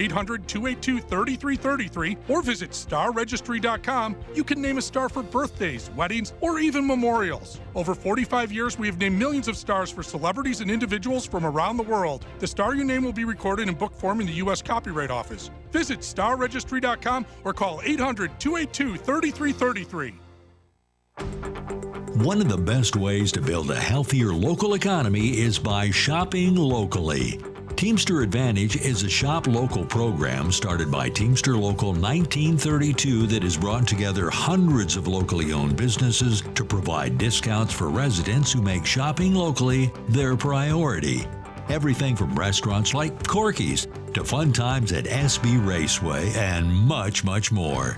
800-282-3333 or visit starregistry.com. You can name a star for birthdays, weddings, or even memorials. Over 45 years, we have named millions of stars for celebrities and individuals from around the world. The star you name will be recorded in book form in the U.S. Copyright Office. Visit starregistry.com or call 800-282-3333. One of the best ways to build a healthier local economy is by shopping locally. Teamster Advantage is a shop local program started by Teamster Local 1932 that has brought together hundreds of locally owned businesses to provide discounts for residents who make shopping locally their priority. Everything from restaurants like Corky's to fun times at SB Raceway and much, much more.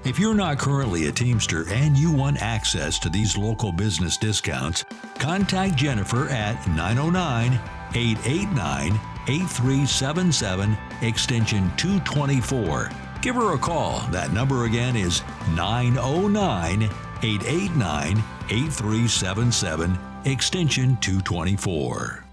If you're not currently a Teamster and you want access to these local business discounts, contact Jennifer at 909-889-8377, extension 224. Give her a call. That number again is 909-889-8377, extension 224.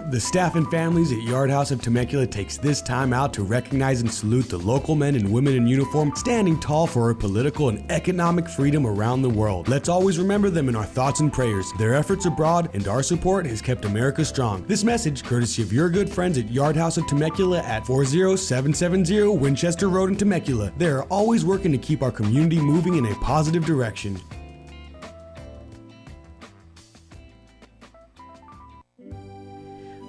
The staff and families at Yard House of Temecula takes this time out to recognize and salute the local men and women in uniform standing tall for our political and economic freedom around the world. Let's always remember them in our thoughts and prayers. Their efforts abroad and our support has kept America strong. This message, courtesy of your good friends at Yard House of Temecula at 40770 Winchester Road in Temecula. They are always working to keep our community moving in a positive direction.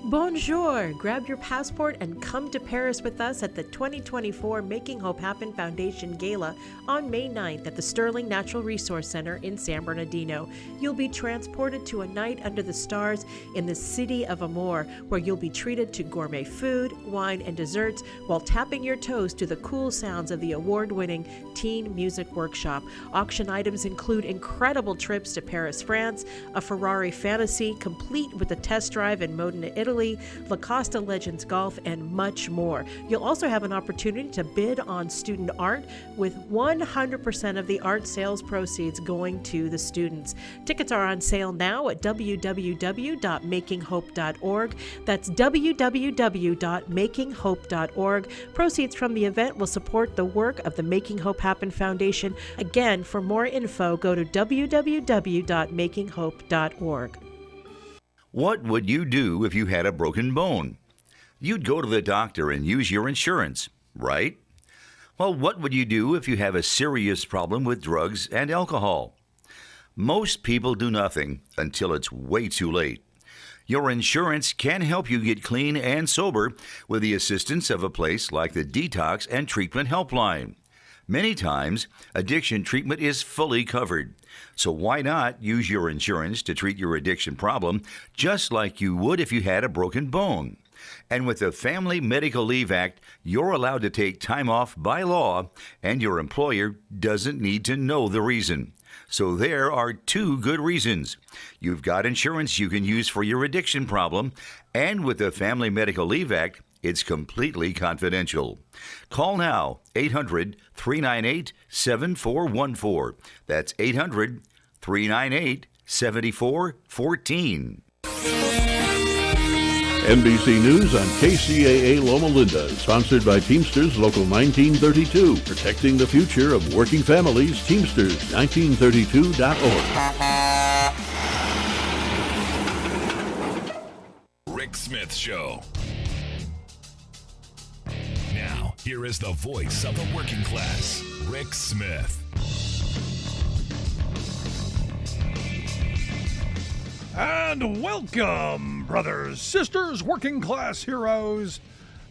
Bonjour! Grab your passport and come to Paris with us at the 2024 Making Hope Happen Foundation Gala on May 9th at the Sterling Natural Resource Center in San Bernardino. You'll be transported to a night under the stars in the city of Amor, where you'll be treated to gourmet food, wine, and desserts while tapping your toes to the cool sounds of the award-winning Teen Music Workshop. Auction items include incredible trips to Paris, France, a Ferrari Fantasy, complete with a test drive in Modena, Italy, La Costa Legends Golf, and much more. You'll also have an opportunity to bid on student art, with 100% of the art sales proceeds going to the students. Tickets are on sale now at www.makinghope.org. That's www.makinghope.org. Proceeds from the event will support the work of the Making Hope Happen Foundation. Again, for more info, go to www.makinghope.org. What would you do if you had a broken bone? You'd go to the doctor and use your insurance, right? Well, what would you do if you have a serious problem with drugs and alcohol? Most people do nothing until it's way too late. Your insurance can help you get clean and sober with the assistance of a place like the Detox and Treatment Helpline. Many times, addiction treatment is fully covered. So why not use your insurance to treat your addiction problem just like you would if you had a broken bone? And with the Family Medical Leave Act, you're allowed to take time off by law, and your employer doesn't need to know the reason. So there are two good reasons. You've got insurance you can use for your addiction problem, and with the Family Medical Leave Act, it's completely confidential. Call now, 800-398-7414. That's 800-398-7414. NBC News on KCAA Loma Linda, sponsored by Teamsters Local 1932, protecting the future of working families. Teamsters1932.org. Rick Smith Show. Now, here is the voice of the working class, Rick Smith. And welcome, brothers, sisters, working class heroes.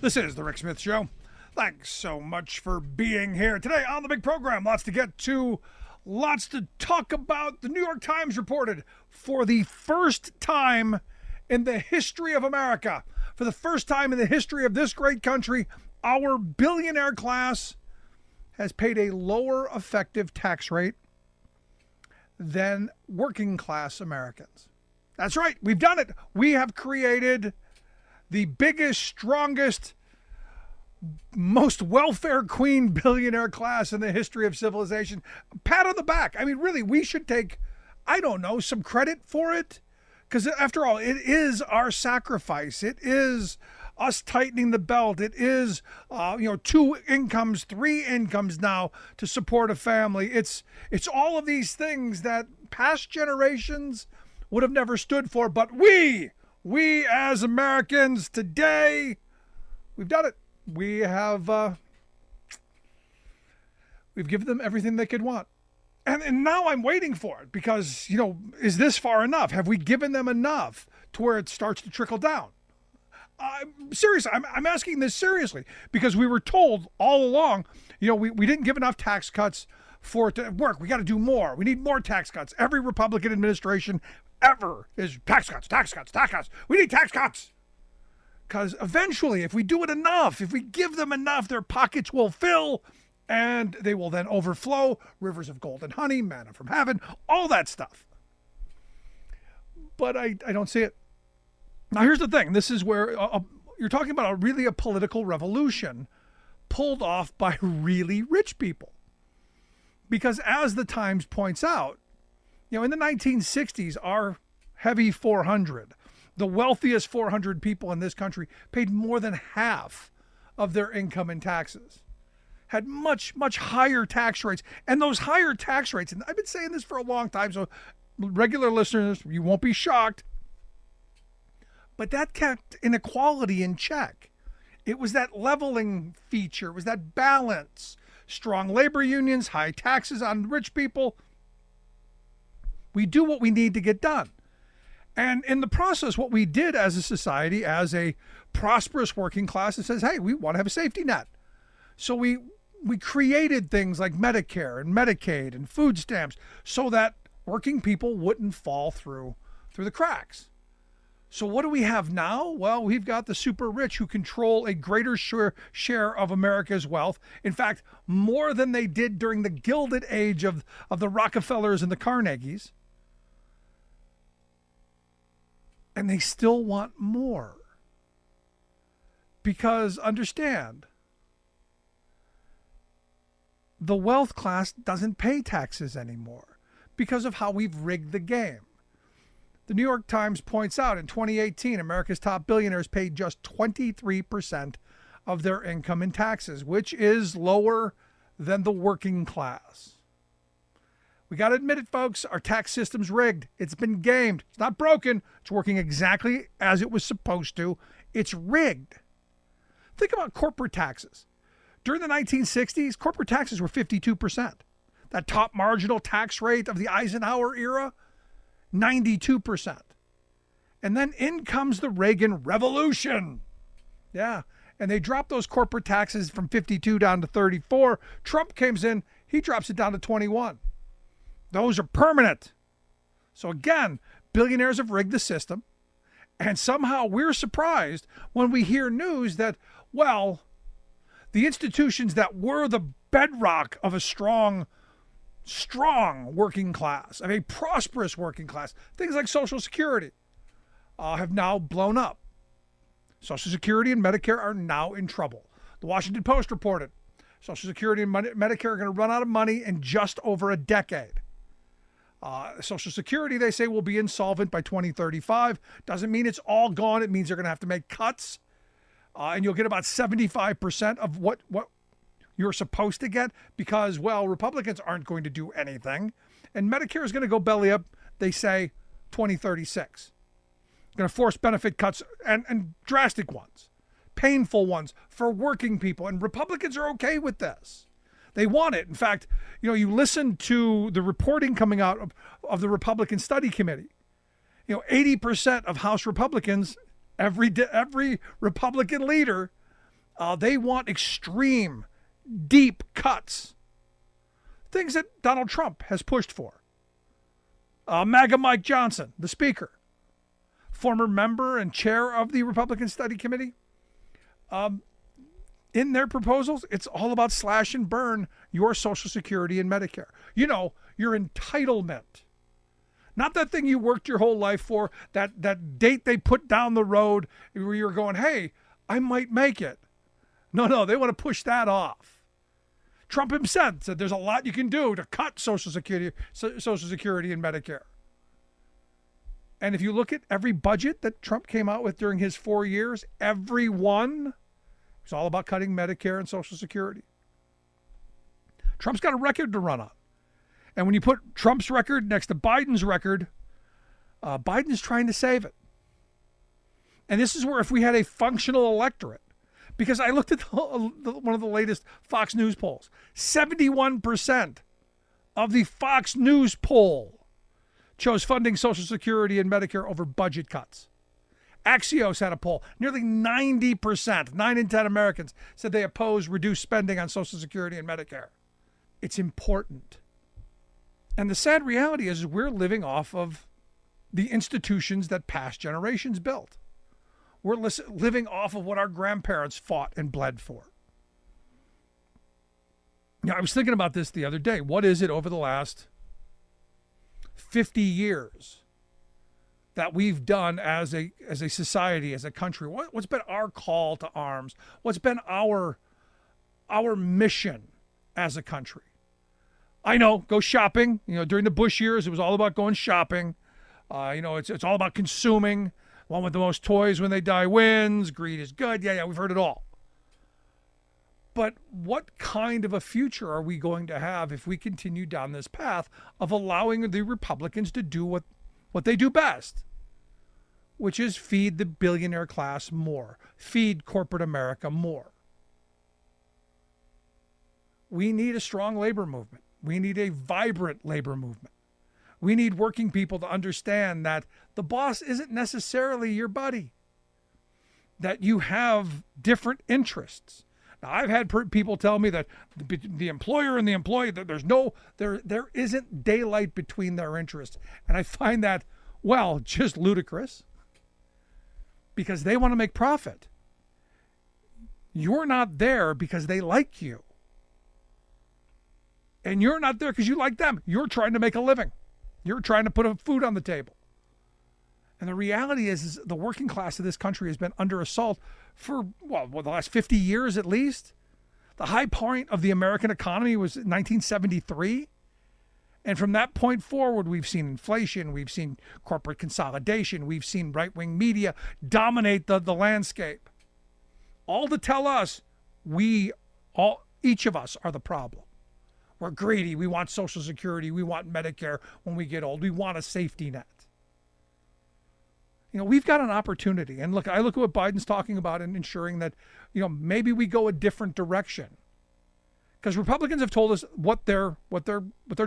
This is the Rick Smith Show. Thanks so much for being here today on the big program. Lots to get to, lots to talk about. The New York Times reported for the first time in the history of America, for the first time in the history of this great country, our billionaire class has paid a lower effective tax rate than working class Americans. That's right. We've done it. We have created the biggest, strongest, most welfare queen billionaire class in the history of civilization. Pat on the back. I mean, really, we should take, I don't know, some credit for it. Because after all, it is our sacrifice. It is us tightening the belt. It is, 2 incomes, 3 incomes now to support a family. It's all of these things that past generations would have never stood for. But we as Americans today, we've done it. We have, we've given them everything they could want. And now I'm waiting for it because, is this far enough? Have we given them enough to where it starts to trickle down? Seriously, I'm asking this seriously because we were told all along, we didn't give enough tax cuts for it to work. We got to do more. We need more tax cuts. Every Republican administration ever is tax cuts, tax cuts, tax cuts. We need tax cuts. Because eventually, if we do it enough, if we give them enough, their pockets will fill and they will then overflow. Rivers of gold and honey, manna from heaven, all that stuff. But I don't see it. Now, here's the thing. This is where you're talking about a political revolution pulled off by really rich people. Because as the Times points out, in the 1960s, our heavy 400, the wealthiest 400 people in this country paid more than half of their income in taxes, had much, much higher tax rates. And those higher tax rates, and I've been saying this for a long time, so regular listeners, you won't be shocked, but that kept inequality in check. It was that leveling feature. It was that balance. Strong labor unions, high taxes on rich people. We do what we need to get done. And in the process, what we did as a society, as a prosperous working class, it says, hey, we want to have a safety net. So we created things like Medicare and Medicaid and food stamps so that working people wouldn't fall through the cracks. So what do we have now? Well, we've got the super rich who control a greater share of America's wealth. In fact, more than they did during the Gilded Age of the Rockefellers and the Carnegies. And they still want more. Because, understand, the wealth class doesn't pay taxes anymore because of how we've rigged the game. The New York Times points out in 2018, America's top billionaires paid just 23% of their income in taxes, which is lower than the working class. We got to admit it, folks. Our tax system's rigged. It's been gamed. It's not broken. It's working exactly as it was supposed to. It's rigged. Think about corporate taxes. During the 1960s, corporate taxes were 52%. That top marginal tax rate of the Eisenhower era, 92%. And then in comes the Reagan Revolution. Yeah. And they dropped those corporate taxes from 52 down to 34. Trump comes in, he drops it down to 21. Those are permanent. So again, billionaires have rigged the system. And somehow we're surprised when we hear news that, well, the institutions that were the bedrock of a strong working class, of a prosperous working class, things like Social Security, have now blown up. Social Security and Medicare are now in trouble. The Washington Post reported Social Security and Medicare are going to run out of money in just over a decade. Social Security, they say, will be insolvent by 2035. Doesn't mean it's all gone. It means they're going to have to make cuts. And you'll get about 75% of what you're supposed to get because, well, Republicans aren't going to do anything. And Medicare is going to go belly up, they say, 2036. Going to force benefit cuts and drastic ones, painful ones for working people. And Republicans are okay with this. They want it. In fact, you listen to the reporting coming out of the Republican Study Committee. 80% of House Republicans, every Republican leader, they want extreme, deep cuts. Things that Donald Trump has pushed for. MAGA Mike Johnson, the Speaker, former member and chair of the Republican Study Committee, in their proposals, it's all about slash and burn your Social Security and Medicare. Your entitlement. Not that thing you worked your whole life for, that date they put down the road where you're going, hey, I might make it. No, they want to push that off. Trump himself said there's a lot you can do to cut Social Security and Medicare. And if you look at every budget that Trump came out with during his 4 years, every one was all about cutting Medicare and Social Security. Trump's got a record to run on. And when you put Trump's record next to Biden's record, Biden's trying to save it. And this is where if we had a functional electorate, because I looked at one of the latest Fox News polls, 71% of the Fox News poll chose funding Social Security and Medicare over budget cuts. Axios had a poll. Nearly 90%, 9 in 10 Americans, said they oppose reduced spending on Social Security and Medicare. It's important. And the sad reality is we're living off of the institutions that past generations built. We're living off of what our grandparents fought and bled for. Now, I was thinking about this the other day. What is it over the last 50 years that we've done as a society, as a country? What's been our call to arms? What's been our mission as a country? I know, go shopping. During the Bush years, it was all about going shopping. It's all about consuming. One with the most toys when they die wins. Greed is good. Yeah, we've heard it all. But what kind of a future are we going to have if we continue down this path of allowing the Republicans to do what they do best, which is feed the billionaire class more, feed corporate America more? We need a strong labor movement. We need a vibrant labor movement. We need working people to understand that the boss isn't necessarily your buddy, that you have different interests. Now, I've had people tell me that the employer and the employee, that there isn't daylight between their interests. And I find that, just ludicrous, because they want to make profit. You're not there because they like you. And you're not there because you like them. You're trying to make a living. You're trying to put food on the table. And the reality is the working class of this country has been under assault for, the last 50 years at least. The high point of the American economy was 1973. And from that point forward, we've seen inflation, we've seen corporate consolidation, we've seen right-wing media dominate the landscape. All to tell us each of us are the problem. We're greedy. We want Social Security. We want Medicare when we get old. We want a safety net. We've got an opportunity. And I look at what Biden's talking about and ensuring that, maybe we go a different direction. Because Republicans have told us what their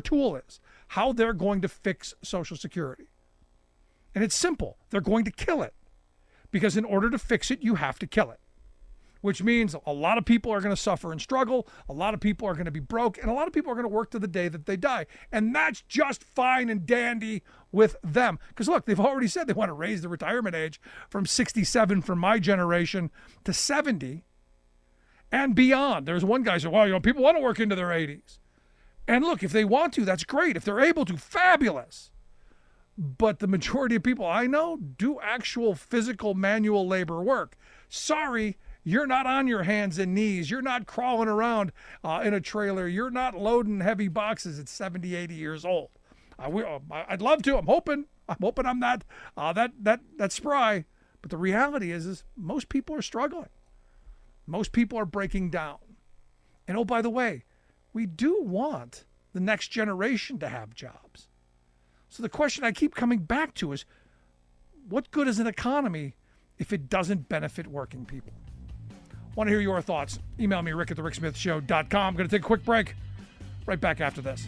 tool is, how they're going to fix Social Security. And it's simple. They're going to kill it. Because in order to fix it, you have to kill it. Which means a lot of people are going to suffer and struggle. A lot of people are going to be broke. And a lot of people are going to work to the day that they die. And that's just fine and dandy with them. Because look, they've already said they want to raise the retirement age from 67 from my generation to 70 and beyond. There's one guy who said, people want to work into their 80s. And look, if they want to, that's great. If they're able to, fabulous. But the majority of people I know do actual physical manual labor work. Sorry. You're not on your hands and knees. You're not crawling around in a trailer. You're not loading heavy boxes at 70, 80 years old. I'd love to. I'm hoping I'm not that spry. But the reality is most people are struggling. Most people are breaking down. And oh, by the way, we do want the next generation to have jobs. So the question I keep coming back to is, what good is an economy if it doesn't benefit working people? Want to hear your thoughts? Email me, rick@thericksmithshow.com. I'm going to take a quick break. Right back after this.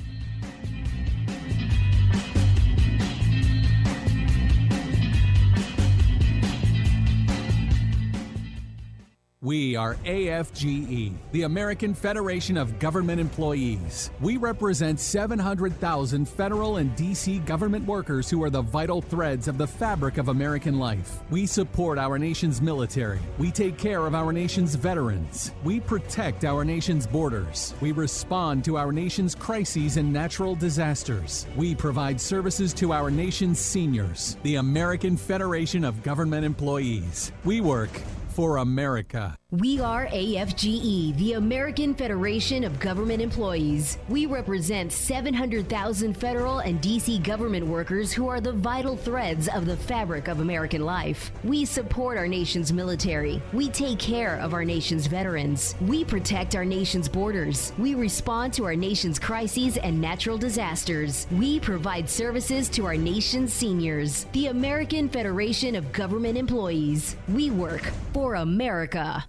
We are AFGE, the American Federation of Government Employees. We represent 700,000 federal and D.C. government workers who are the vital threads of the fabric of American life. We support our nation's military. We take care of our nation's veterans. We protect our nation's borders. We respond to our nation's crises and natural disasters. We provide services to our nation's seniors. The American Federation of Government Employees. We work for America. We are AFGE, the American Federation of Government Employees. We represent 700,000 federal and D.C. government workers who are the vital threads of the fabric of American life. We support our nation's military. We take care of our nation's veterans. We protect our nation's borders. We respond to our nation's crises and natural disasters. We provide services to our nation's seniors. The American Federation of Government Employees. We work for America.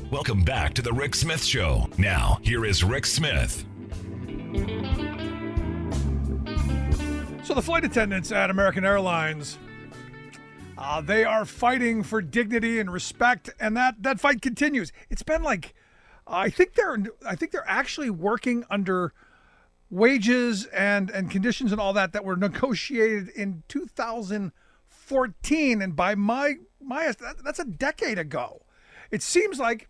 Welcome back to the Rick Smith Show. Now, here is Rick Smith. So the flight attendants at American Airlines, they are fighting for dignity and respect, and that fight continues. It's been like, I think they're actually working under wages and conditions and all that were negotiated in 2014, and by my that's a decade ago. It seems like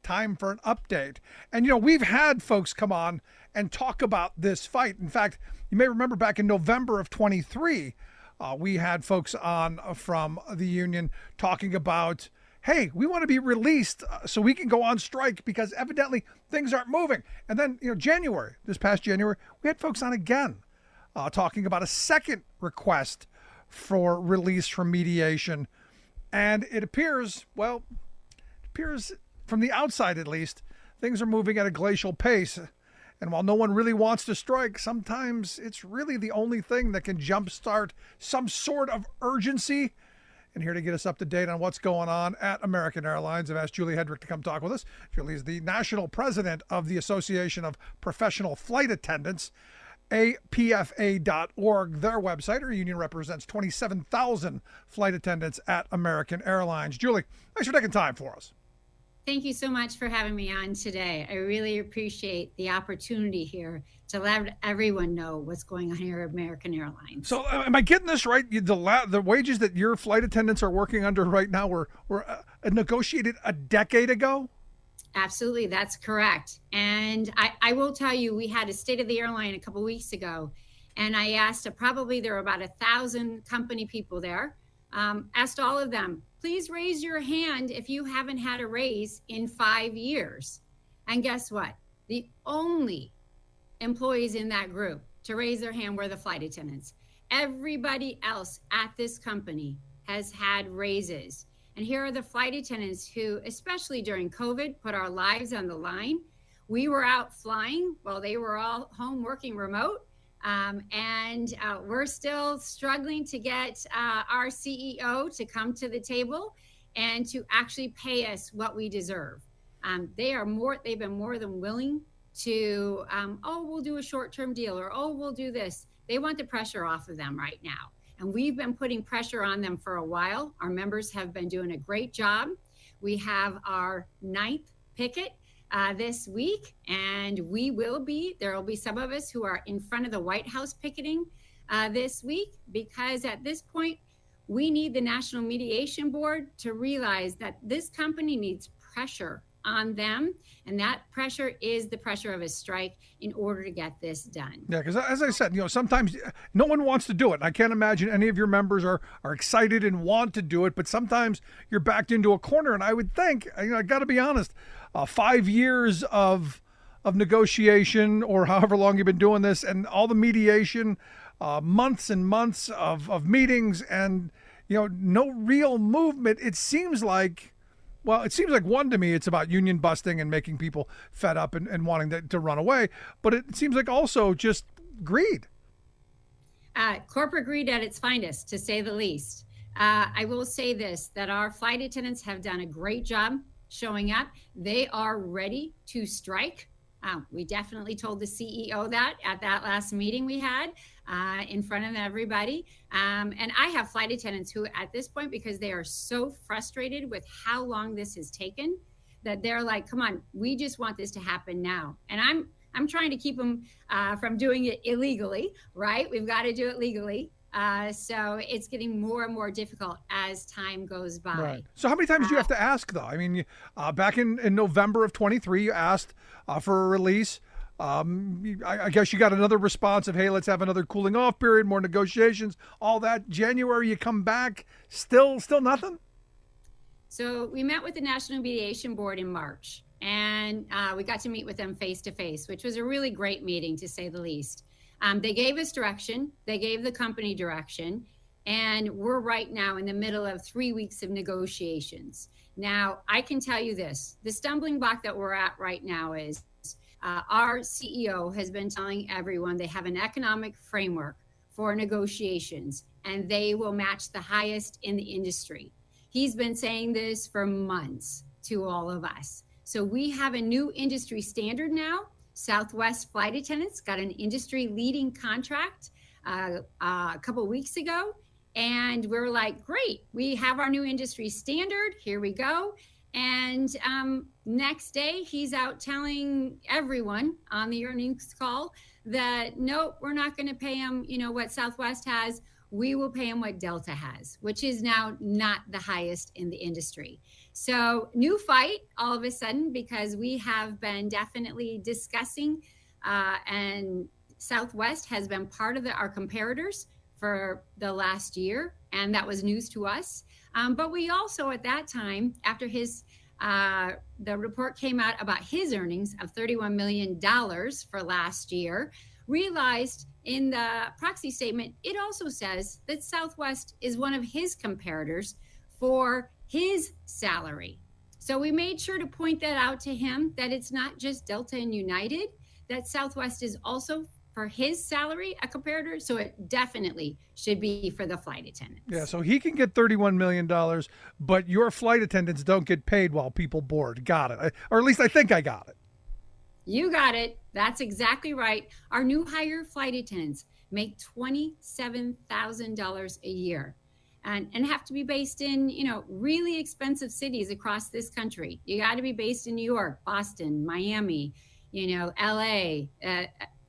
time for an update. And we've had folks come on and talk about this fight. In fact, you may remember back in November of 23, we had folks on from the union talking about, hey, we want to be released so we can go on strike because evidently things aren't moving. And then, this past January, we had folks on again talking about a second request for release from mediation. And it appears from the outside at least, things are moving at a glacial pace. And while no one really wants to strike, sometimes it's really the only thing that can jumpstart some sort of urgency. And here to get us up to date on what's going on at American Airlines, I've asked Julie Hedrick to come talk with us. Julie is the national president of the Association of Professional Flight Attendants, apfa.org, their website. Her union represents 27,000 flight attendants at American Airlines. Julie, thanks for taking time for us. Thank you so much for having me on today. I really appreciate the opportunity here to let everyone know what's going on here at American Airlines. So am I getting this right? The wages that your flight attendants are working under right now were negotiated a decade ago? Absolutely, that's correct. And I will tell you, we had a State of the Airline a couple weeks ago, and I asked, probably there were about 1,000 company people there, asked all of them, please raise your hand if you haven't had a raise in 5 years. And guess what? The only employees in that group to raise their hand were the flight attendants. Everybody else at this company has had raises. And here are the flight attendants who, especially during COVID, put our lives on the line. We were out flying while they were all home working remote. And we're still struggling to get our CEO to come to the table and to actually pay us what we deserve. They've been more than willing to, we'll do a short-term deal, or, we'll do this. They want the pressure off of them right now. And we've been putting pressure on them for a while. Our members have been doing a great job. We have our 9th picket this week, and there will be some of us who are in front of the White House picketing this week, because at this point, we need the National Mediation Board to realize that this company needs pressure on them, and that pressure is the pressure of a strike in order to get this done. Yeah, because as I said, sometimes no one wants to do it. I can't imagine any of your members are excited and want to do it, but sometimes you're backed into a corner. And I would think, I got to be honest, 5 years of negotiation, or however long you've been doing this, and all the mediation, months and months of meetings, and no real movement. It seems like one, to me, it's about union busting and making people fed up and wanting to run away. But it seems like also just greed. Corporate greed at its finest, to say the least. I will say this, that our flight attendants have done a great job showing up. They are ready to strike. We definitely told the CEO that at that last meeting we had in front of everybody. And I have flight attendants who at this point, because they are so frustrated with how long this has taken, that they're like, come on, we just want this to happen now. And I'm trying to keep them from doing it illegally, right? We've got to do it legally. So it's getting more and more difficult as time goes by. Right. So how many times do you have to ask, though? I mean, back in November of 23, you asked for a release. I guess you got another response of, hey, let's have another cooling off period, more negotiations, all that. January, you come back, still nothing? So we met with the National Mediation Board in March, and we got to meet with them face to face, which was a really great meeting, to say the least. They gave us direction. They gave the company direction. And we're right now in the middle of 3 weeks of negotiations. Now, I can tell you this, the stumbling block that we're at right now is our CEO has been telling everyone they have an economic framework for negotiations, and they will match the highest in the industry. He's been saying this for months to all of us. So we have a new industry standard now. Southwest flight attendants got an industry leading contract a couple of weeks ago. And we're like, great, we have our new industry standard. Here we go. And next day, he's out telling everyone on the earnings call that, nope, we're not going to pay him, what Southwest has. We will pay him what Delta has, which is now not the highest in the industry. So new fight all of a sudden, because we have been definitely discussing and Southwest has been part of our comparators for the last year, and that was news to us. But we also, at that time, after the report came out about his earnings of $31 million for last year, realized in the proxy statement, it also says that Southwest is one of his comparators for his salary. So we made sure to point that out to him, that it's not just Delta and United, that Southwest is also for his salary a comparator, so it definitely should be for the flight attendants. Yeah, so he can get $31 million, but your flight attendants don't get paid while people board. Got it. Or at least I think I got it. You got it. That's exactly right. Our new hire flight attendants make $27,000 a year and have to be based in, really expensive cities across this country. You got to be based in New York, Boston, Miami, LA,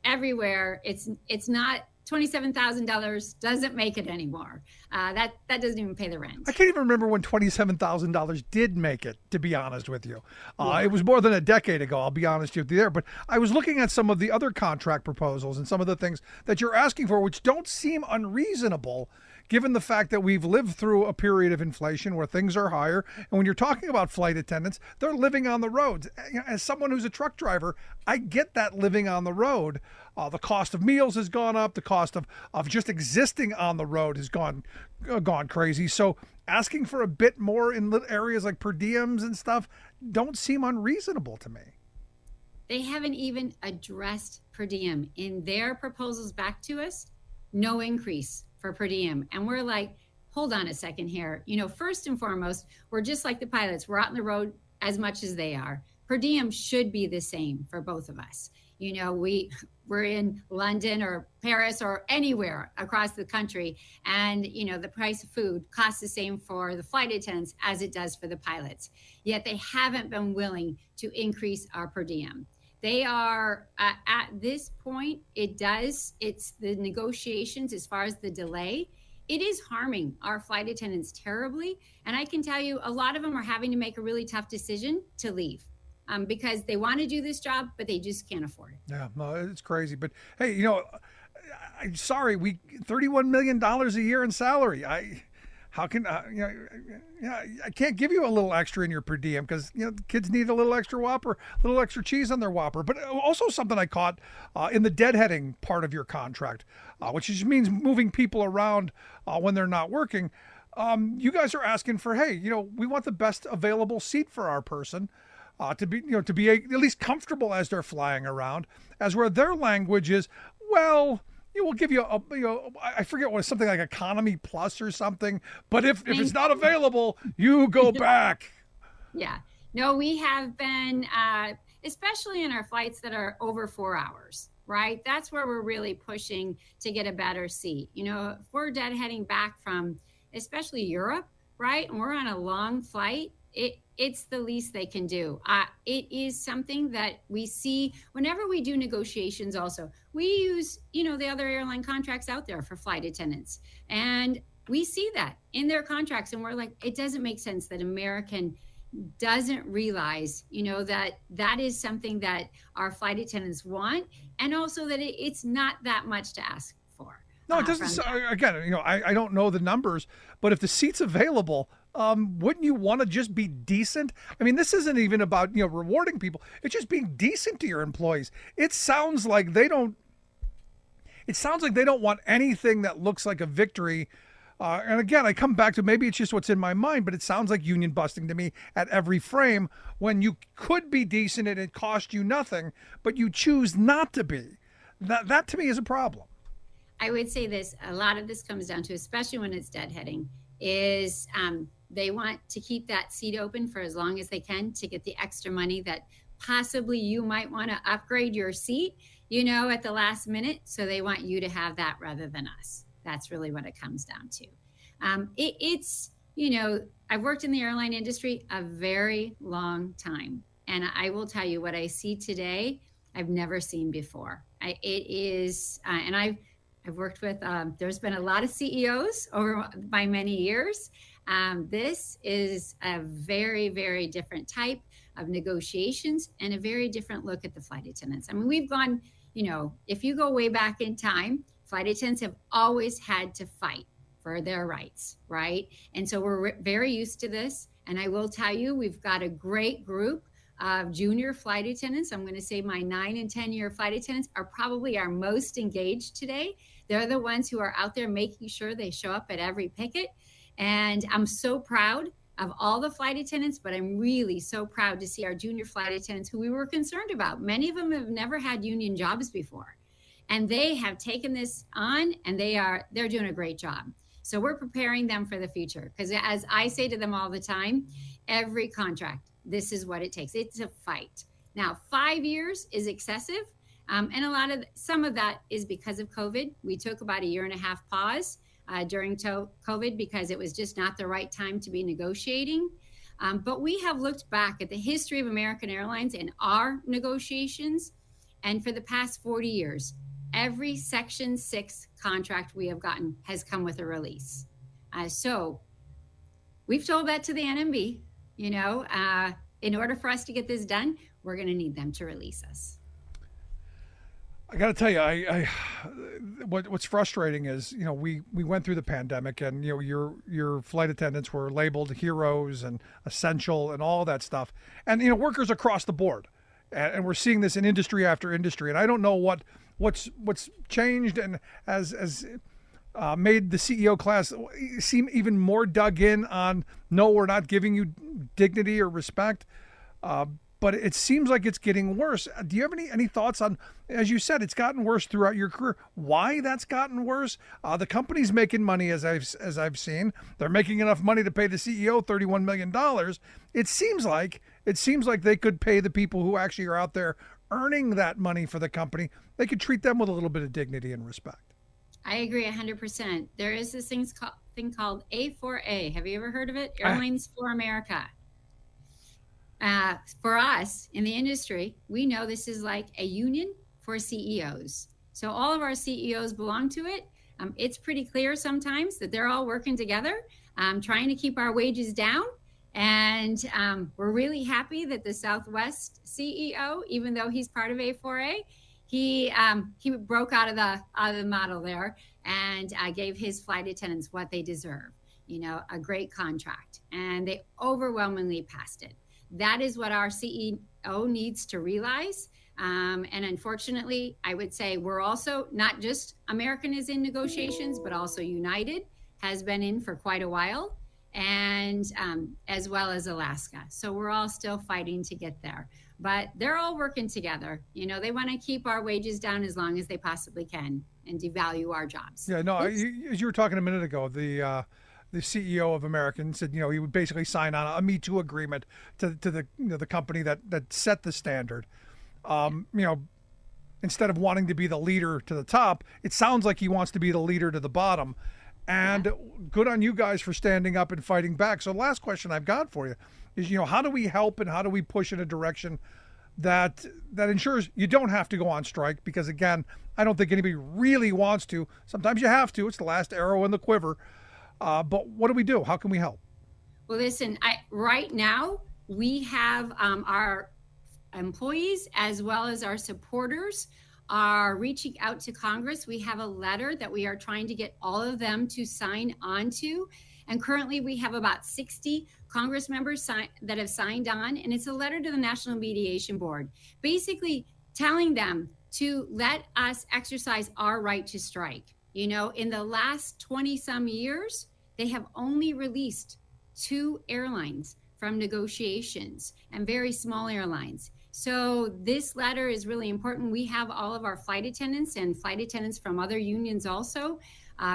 everywhere. It's not $27,000 doesn't make it anymore. That doesn't even pay the rent. I can't even remember when $27,000 did make it, to be honest with you. It was more than a decade ago, I'll be honest with you there. But I was looking at some of the other contract proposals and some of the things that you're asking for, which don't seem unreasonable, given the fact that we've lived through a period of inflation where things are higher. And when you're talking about flight attendants, they're living on the roads. As someone who's a truck driver, I get that living on the road. The cost of meals has gone up. The cost of just existing on the road has gone crazy. So asking for a bit more in areas like per diems and stuff don't seem unreasonable to me. They haven't even addressed per diem in their proposals back to us. No increase for per diem. And we're like, hold on a second here. First and foremost, we're just like the pilots. We're out on the road as much as they are. Per diem should be the same for both of us. We're in London or Paris or anywhere across the country. And, the price of food costs the same for the flight attendants as it does for the pilots. Yet they haven't been willing to increase our per diem. They are, at this point, it's the negotiations as far as the delay. It is harming our flight attendants terribly. And I can tell you, a lot of them are having to make a really tough decision to leave. Because they want to do this job, but they just can't afford it. Yeah, no, it's crazy. But hey, I'm sorry, $31 million a year in salary. I can't give you a little extra in your per diem because kids need a little extra Whopper, a little extra cheese on their Whopper. But also something I caught in the deadheading part of your contract, which just means moving people around when they're not working. You guys are asking for, hey, we want the best available seat for our person. To be at least comfortable as they're flying around, as where their language is, well, we'll give you I forget what, something like economy plus or something, but if it's not available, you go back. Yeah, no, we have been, especially in our flights that are over 4 hours, right? That's where we're really pushing to get a better seat. If we're deadheading back from, especially Europe, right? And we're on a long flight, it's the least they can do. It is something that we see whenever we do negotiations also. We use, the other airline contracts out there for flight attendants. And we see that in their contracts. And we're like, it doesn't make sense that American doesn't realize, that is something that our flight attendants want, and also that it's not that much to ask for. No, it doesn't. Again, I don't know the numbers, but if the seat's available, wouldn't you want to just be decent? I mean, this isn't even about, rewarding people. It's just being decent to your employees. It sounds like they don't want anything that looks like a victory. And again, I come back to maybe it's just what's in my mind, but it sounds like union busting to me at every frame when you could be decent and it cost you nothing, but you choose not to be. That to me is a problem. I would say this, a lot of this comes down to, especially when it's deadheading, is they want to keep that seat open for as long as they can to get the extra money that possibly you might want to upgrade your seat, at the last minute. So they want you to have that rather than us. That's really what it comes down to. It's, I've worked in the airline industry a very long time. And I will tell you what I see today, I've never seen before. It is, and I've worked with, there's been a lot of CEOs over by many years. This is a very, very different type of negotiations and a very different look at the flight attendants. I mean, we've gone, if you go way back in time, flight attendants have always had to fight for their rights, right? And so we're very used to this. And I will tell you, we've got a great group of junior flight attendants. I'm going to say my 9 and 10-year flight attendants are probably our most engaged today. They're the ones who are out there making sure they show up at every picket. And I'm so proud of all the flight attendants, but I'm really so proud to see our junior flight attendants who we were concerned about. Many of them have never had union jobs before. And they have taken this on, and they're doing a great job. So we're preparing them for the future. Because as I say to them all the time, every contract, this is what it takes. It's a fight. Now, 5 years is excessive. And some of that is because of COVID. We took about a 1.5 year pause during COVID because it was just not the right time to be negotiating. But we have looked back at the history of American Airlines and our negotiations. And for the past 40 years, every Section 6 contract we have gotten has come with a release. So we've told that to the NMB, in order for us to get this done, we're going to need them to release us. I got to tell you, what's frustrating is, we went through the pandemic, and your flight attendants were labeled heroes and essential and all that stuff, and workers across the board, and we're seeing this in industry after industry. And I don't know what's changed and has made the CEO class seem even more dug in on, no, we're not giving you dignity or respect. But it seems like it's getting worse. Do you have any thoughts on, as you said, it's gotten worse throughout your career, why that's gotten worse? The company's making money, as I've seen. They're making enough money to pay the CEO $31 million. It seems like they could pay the people who actually are out there earning that money for the company. They could treat them with a little bit of dignity and respect. I agree 100%. There is this thing called A4A. Have you ever heard of it? Airlines for America. For us in the industry, we know this is like a union for CEOs. So all of our CEOs belong to it. It's pretty clear sometimes that they're all working together, trying to keep our wages down. And we're really happy that the Southwest CEO, even though he's part of A4A, he broke out of the model there and gave his flight attendants what they deserve, a great contract. And they overwhelmingly passed it. That is what our CEO needs to realize. And unfortunately, I would say we're also, not just American is in negotiations, but also United has been in for quite a while, and as well as Alaska. So we're all still fighting to get there. But they're all working together. They want to keep our wages down as long as they possibly can and devalue our jobs. Yeah, no, as you were talking a minute ago, the CEO of American said, he would basically sign on a Me Too agreement to the the company that set the standard. Instead of wanting to be the leader to the top, it sounds like he wants to be the leader to the bottom. And good on you guys for standing up and fighting back. So the last question I've got for you is, how do we help and how do we push in a direction that ensures you don't have to go on strike? Because again, I don't think anybody really wants to. Sometimes you have to. It's the last arrow in the quiver. But what do we do? How can we help? Well, listen, right now, we have our employees as well as our supporters are reaching out to Congress. We have a letter that we are trying to get all of them to sign on to. And currently we have about 60 Congress members that have signed on. And it's a letter to the National Mediation Board, basically telling them to let us exercise our right to strike. You know, in the last 20 some years, they have only released 2 airlines from negotiations, and very small airlines. So this letter is really important. We have all of our flight attendants and flight attendants from other unions also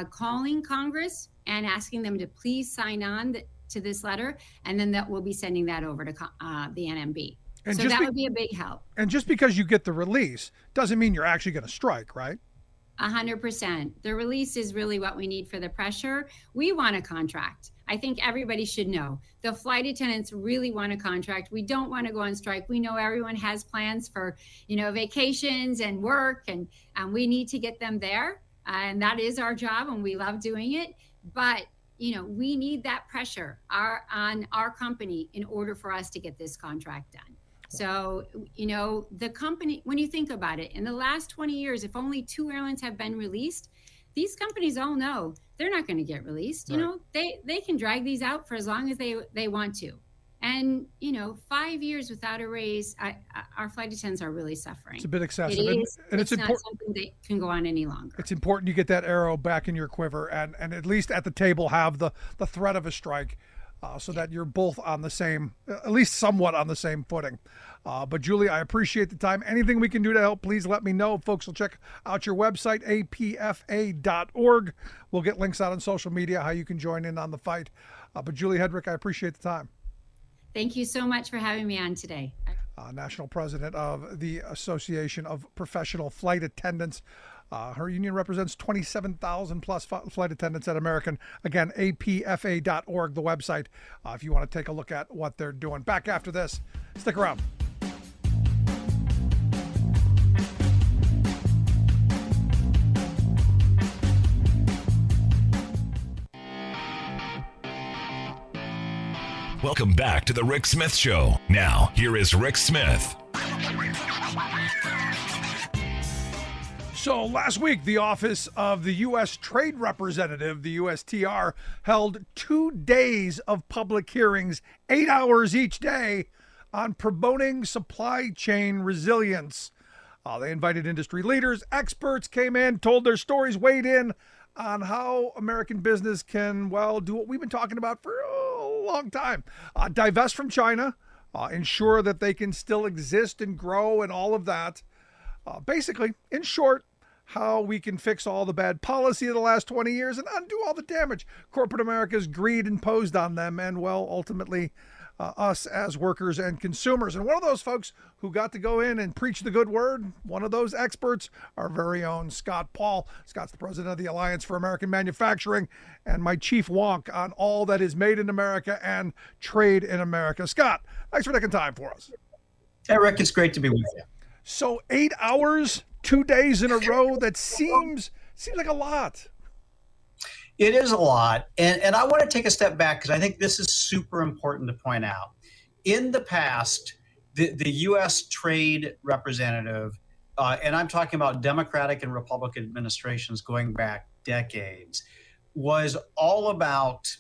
calling Congress and asking them to please sign on to this letter, and then that we'll be sending that over to the NMB. And so that would be a big help. And just because you get the release doesn't mean you're actually going to strike, right? 100%. The release is really what we need for the pressure. We want a contract. I think everybody should know. The flight attendants really want a contract. We don't want to go on strike. We know everyone has plans for, vacations and work, and we need to get them there. And that is our job, and we love doing it. But, we need that pressure on our company in order for us to get this contract done. So, the company, when you think about it, in the last 20 years, if only 2 airlines have been released, these companies all know they're not going to get released. Right. They can drag these out for as long as they want to. And, 5 years without a raise, our flight attendants are really suffering. It's a bit excessive. It's not something that can go on any longer. It's important you get that arrow back in your quiver and at least at the table have the threat of a strike. So that you're both on the same, at least somewhat on the same footing. But Julie, I appreciate the time. Anything we can do to help, please let me know. Folks will check out your website, apfa.org. We'll get links out on social media, how you can join in on the fight. But Julie Hedrick, I appreciate the time. Thank you so much for having me on today. National President of the Association of Professional Flight Attendants. Her union represents 27,000 plus flight attendants at American. Again, apfa.org, the website, if you want to take a look at what they're doing. Back after this. Stick around. Welcome back to the Rick Smith Show. Now, here is Rick Smith. So last week, the Office of the U.S. Trade Representative, the USTR, held 2 days of public hearings, 8 hours each day, on promoting supply chain resilience. They invited industry leaders, experts came in, told their stories, weighed in on how American business can, do what we've been talking about for a long time. Divest from China, ensure that they can still exist and grow and all of that. Basically, in short, how we can fix all the bad policy of the last 20 years and undo all the damage corporate America's greed imposed on them and, ultimately us as workers and consumers. And one of those folks who got to go in and preach the good word, one of those experts, our very own Scott Paul. Scott's the president of the Alliance for American Manufacturing and my chief wonk on all that is made in America and trade in America. Scott, thanks for taking time for us. Hey, Rick, it's great to be with you. So 8 hours, 2 days in a row, that seems like a lot. It is a lot. And I want to take a step back because I think this is super important to point out. In the past, the U.S. Trade Representative, and I'm talking about Democratic and Republican administrations going back decades, was all about,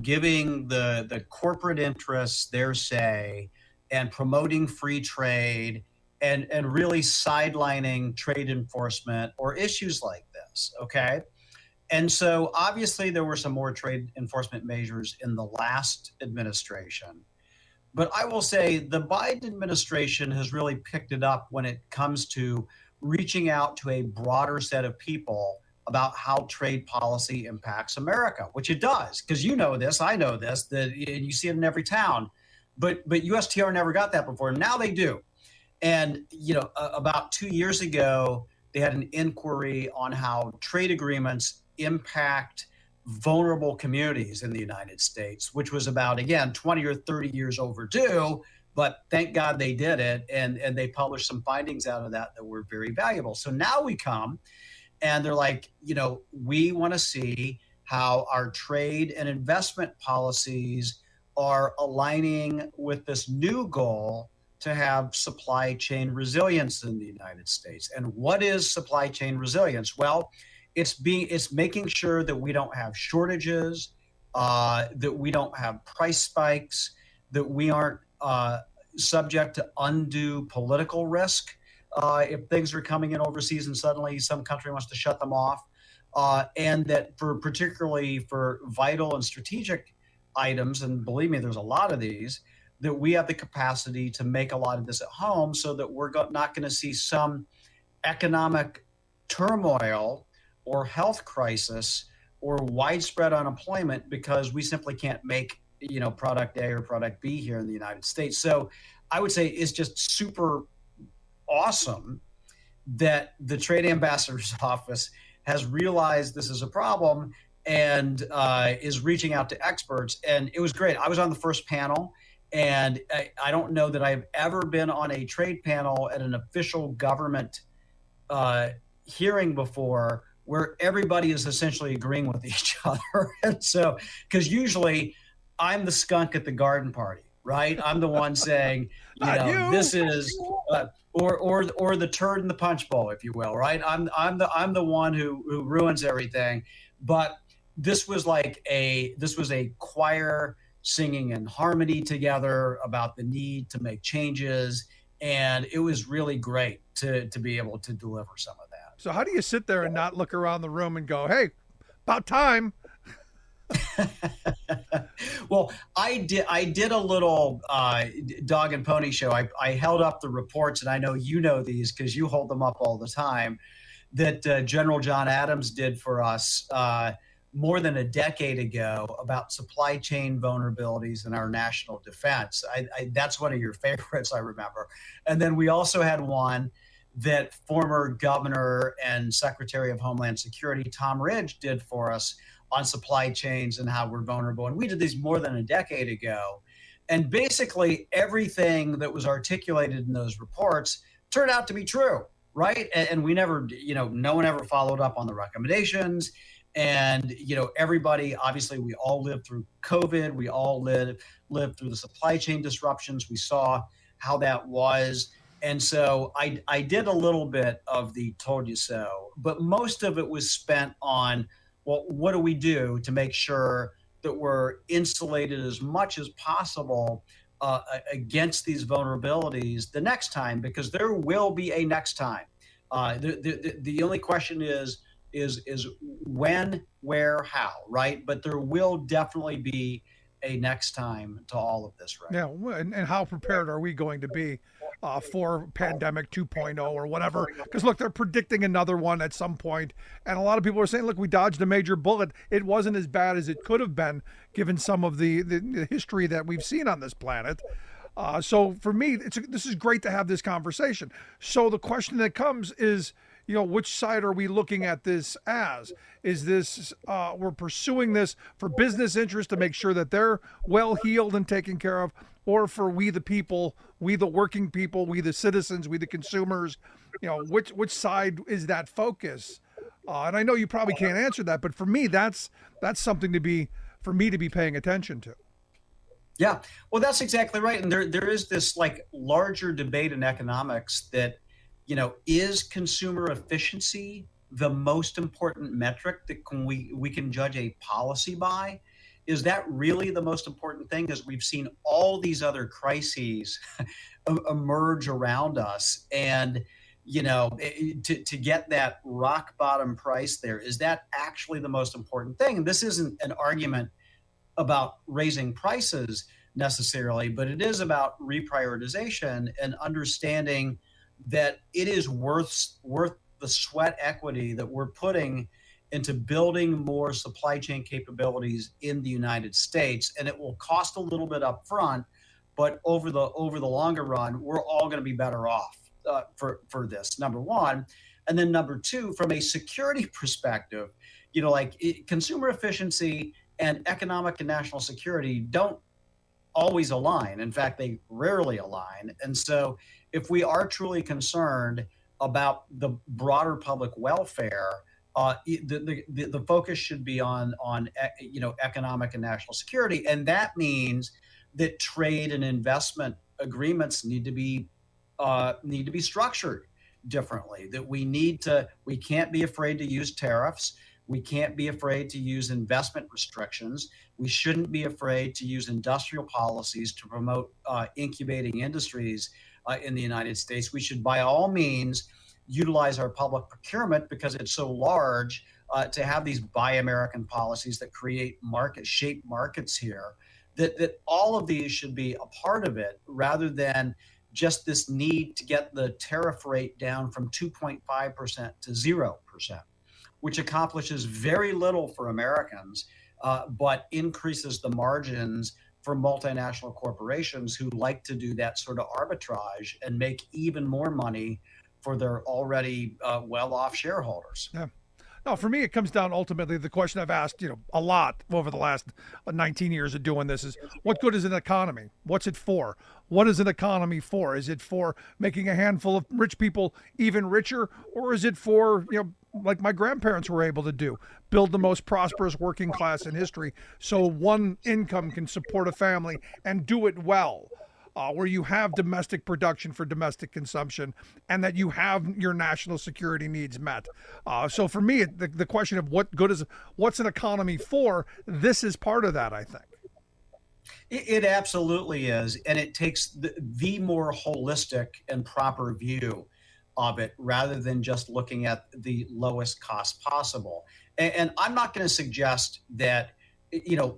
giving the corporate interests their say and promoting free trade and really sidelining trade enforcement or issues like this, okay? And so obviously there were some more trade enforcement measures in the last administration. But I will say the Biden administration has really picked it up when it comes to reaching out to a broader set of people about how trade policy impacts America, which it does, because you know this, I know this, that you see it in every town. But USTR never got that before. Now they do. And, about 2 years ago, they had an inquiry on how trade agreements impact vulnerable communities in the United States, which was about, again, 20 or 30 years overdue. But thank God they did it. And they published some findings out of that were very valuable. So now we come and they're like, we want to see how our trade and investment policies are aligning with this new goal to have supply chain resilience in the United States. And what is supply chain resilience? Well, it's making sure that we don't have shortages, that we don't have price spikes, that we aren't subject to undue political risk if things are coming in overseas and suddenly some country wants to shut them off, and that particularly for vital and strategic items, and believe me, there's a lot of these, that we have the capacity to make a lot of this at home so that we're not going to see some economic turmoil or health crisis or widespread unemployment because we simply can't make, product A or product B here in the United States. So I would say it's just super awesome that the Trade Ambassador's Office has realized this is a problem and is reaching out to experts. And it was great. I was on the first panel, and I don't know that I've ever been on a trade panel at an official government hearing before where everybody is essentially agreeing with each other. And so, because usually I'm the skunk at the garden party, right? I'm the one saying, this is, or the turd in the punch bowl, if you will, right? I'm the one who ruins everything. But this was a choir singing in harmony together about the need to make changes, and it was really great to be able to deliver some of that. So how do you sit there and not look around the room and go, hey, about time? Well, I did a little dog and pony show. I held up the reports, and I know you know these because you hold them up all the time, that General John Adams did for us more than a decade ago about supply chain vulnerabilities in our national defense. That's one of your favorites, I remember. And then we also had one that former Governor and Secretary of Homeland Security Tom Ridge did for us on supply chains and how we're vulnerable. And we did these more than a decade ago. And basically everything that was articulated in those reports turned out to be true, right? And we never, no one ever followed up on the recommendations. And, everybody, obviously, we all lived through COVID. We all lived through the supply chain disruptions. We saw how that was. And so I did a little bit of the told you so, but most of it was spent on, well, what do we do to make sure that we're insulated as much as possible against these vulnerabilities the next time, because there will be a next time. The only question is when, where, how, right? But there will definitely be a next time to all of this, right? Yeah, and how prepared are we going to be for pandemic 2.0 or whatever? Because look, they're predicting another one at some point, and a lot of people are saying, look, we dodged a major bullet. It wasn't as bad as it could have been given some of the history that we've seen on this planet. So for me, this is great to have this conversation. So the question that comes is, which side are we looking at this as? Is this, we're pursuing this for business interest to make sure that they're well healed and taken care of, or for we the people, we the working people, we the citizens, we the consumers, which side is that focus? And I know you probably can't answer that, but for me, that's something for me to be paying attention to. Yeah, well, that's exactly right. And there is this larger debate in economics that, is consumer efficiency the most important metric that we can judge a policy by? Is that really the most important thing? As we've seen all these other crises emerge around us, and to get that rock bottom price there, is that actually the most important thing? And this isn't an argument about raising prices necessarily, but it is about reprioritization and understanding that it is worth the sweat equity that we're putting into building more supply chain capabilities in the United States. And it will cost a little bit up front, but over the longer run, we're all going to be better off for this, number one. And then number two, from a security perspective, consumer efficiency and economic and national security don't always align. In fact, they rarely align. And so if we are truly concerned about the broader public welfare, the focus should be on economic and national security. And that means that trade and investment agreements need to be structured differently. That we can't be afraid to use tariffs. We can't be afraid to use investment restrictions. We shouldn't be afraid to use industrial policies to promote incubating industries in the United States. We should, by all means, utilize our public procurement because it's so large to have these Buy American policies that create shape markets here. That all of these should be a part of it rather than just this need to get the tariff rate down from 2.5% to 0%, which accomplishes very little for Americans, but increases the margins for multinational corporations who like to do that sort of arbitrage and make even more money for their already well-off shareholders. Yeah. No, for me, it comes down ultimately to the question I've asked, a lot over the last 19 years of doing this is what good is an economy? What's it for? What is an economy for? Is it for making a handful of rich people even richer? Or is it for, like my grandparents were able to do, build the most prosperous working class in history so one income can support a family and do it well? Where you have domestic production for domestic consumption and that you have your national security needs met. So for me, the question of what's an economy for, this is part of that, I think. It absolutely is. And it takes the more holistic and proper view of it rather than just looking at the lowest cost possible. And I'm not going to suggest that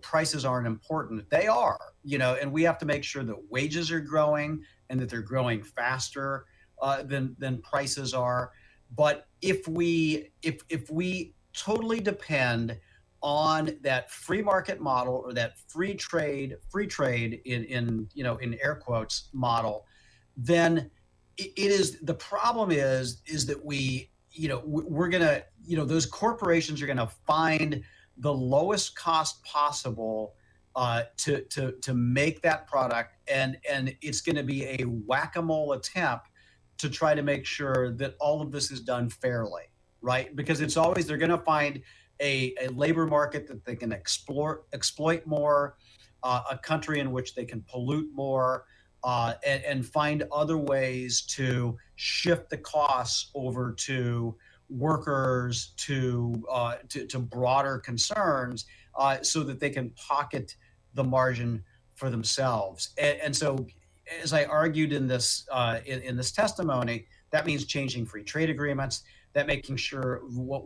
prices aren't important. They are, and we have to make sure that wages are growing and that they're growing faster than prices are. But if we totally depend on that free market model or that free trade in air quotes model, then it is the problem is that we're gonna those corporations are gonna find the lowest cost possible to make that product, and it's going to be a whack-a-mole attempt to try to make sure that all of this is done fairly, right? Because it's always they're going to find a labor market that they can exploit more, a country in which they can pollute more, and find other ways to shift the costs over to workers, to broader concerns, so that they can pocket the margin for themselves. And so, as I argued in this testimony, that means changing free trade agreements, that making sure what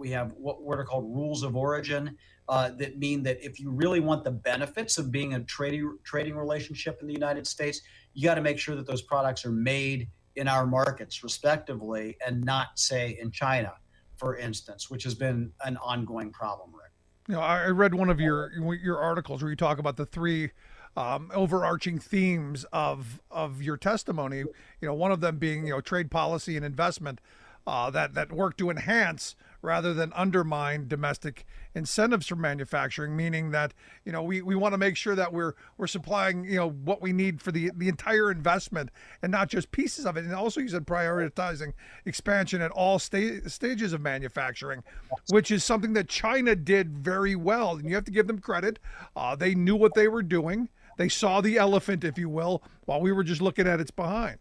are called rules of origin, that mean that if you really want the benefits of being a trading relationship in the United States, you got to make sure that those products are made in our markets respectively and not, say, in China, for instance, which has been an ongoing problem, Rick. I read one of your articles where you talk about the three overarching themes of your testimony. One of them being trade policy and investment that work to enhance rather than undermine domestic incentives for manufacturing, meaning that we want to make sure that we're supplying what we need for the entire investment and not just pieces of it. And also you said prioritizing expansion at all stages of manufacturing, which is something that China did very well, and you have to give them credit. They knew what they were doing. They saw the elephant, if you will, while we were just looking at its behind.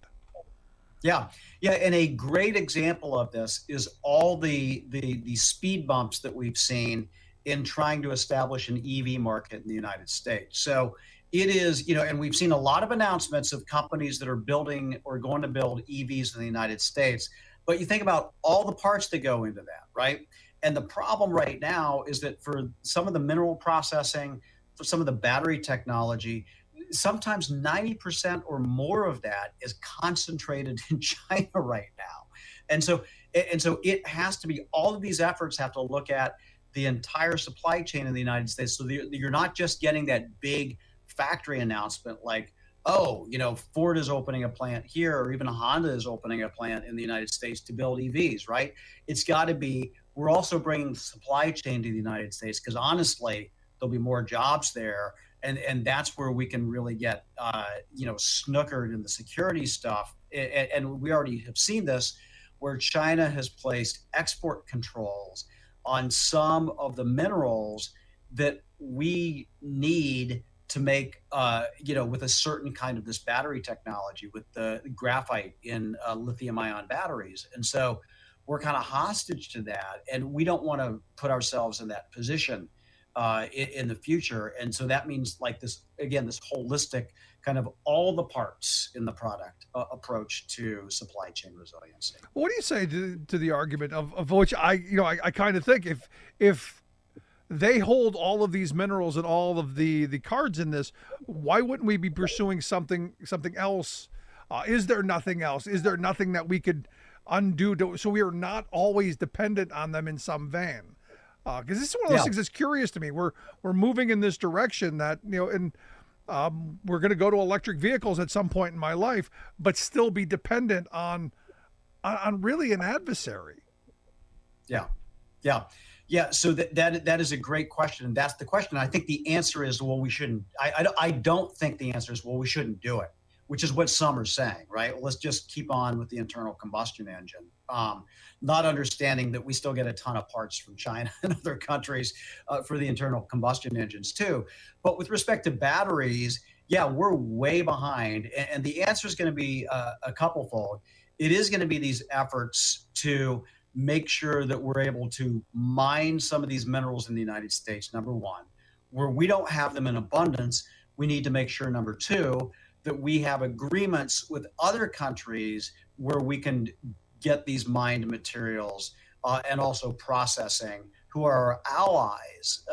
Yeah, and a great example of this is all the speed bumps that we've seen in trying to establish an EV market in the United States. So it is, and we've seen a lot of announcements of companies that are building or going to build EVs in the United States. But you think about all the parts that go into that, right? And the problem right now is that for some of the mineral processing, for some of the battery technology, sometimes 90% or more of that is concentrated in China right now. And so it has to be, all of these efforts have to look at the entire supply chain in the United States. So you're not just getting that big factory announcement like, oh, Ford is opening a plant here, or even Honda is opening a plant in the United States to build EVs, right? It's got to be, we're also bringing the supply chain to the United States because honestly, there'll be more jobs there. And that's where we can really get, snookered in the security stuff. And we already have seen this, where China has placed export controls on some of the minerals that we need to make, with a certain kind of this battery technology with the graphite in lithium ion batteries. And so we're kind of hostage to that. And we don't want to put ourselves in that position in the future. And so that means like this, again, this holistic kind of all the parts in the product approach to supply chain resiliency. What do you say to the argument of which I kind of think if they hold all of these minerals and all of the cards in this, why wouldn't we be pursuing something else? Is there nothing else? Is there nothing that we could undo so we are not always dependent on them in some vein? Because this is one of those things that's curious to me. We're moving in this direction that, and we're going to go to electric vehicles at some point in my life, but still be dependent on really an adversary. Yeah. So that is a great question. And that's the question. I think the answer is, well, we shouldn't. I don't think the answer is, well, we shouldn't do it, which is what some are saying, right? Well, let's just keep on with the internal combustion engine, not understanding that we still get a ton of parts from China and other countries for the internal combustion engines too. But with respect to batteries, yeah, we're way behind. And the answer is going to be a couple-fold. It is going to be these efforts to make sure that we're able to mine some of these minerals in the United States, number one. Where we don't have them in abundance, we need to make sure, number two, that we have agreements with other countries where we can get these mined materials and also processing, who are our allies,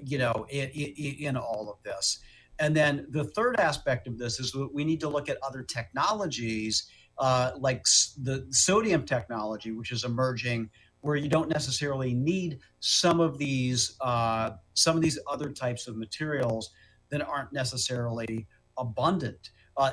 in all of this. And then the third aspect of this is that we need to look at other technologies like the sodium technology, which is emerging, where you don't necessarily need some of these other types of materials that aren't necessarily abundant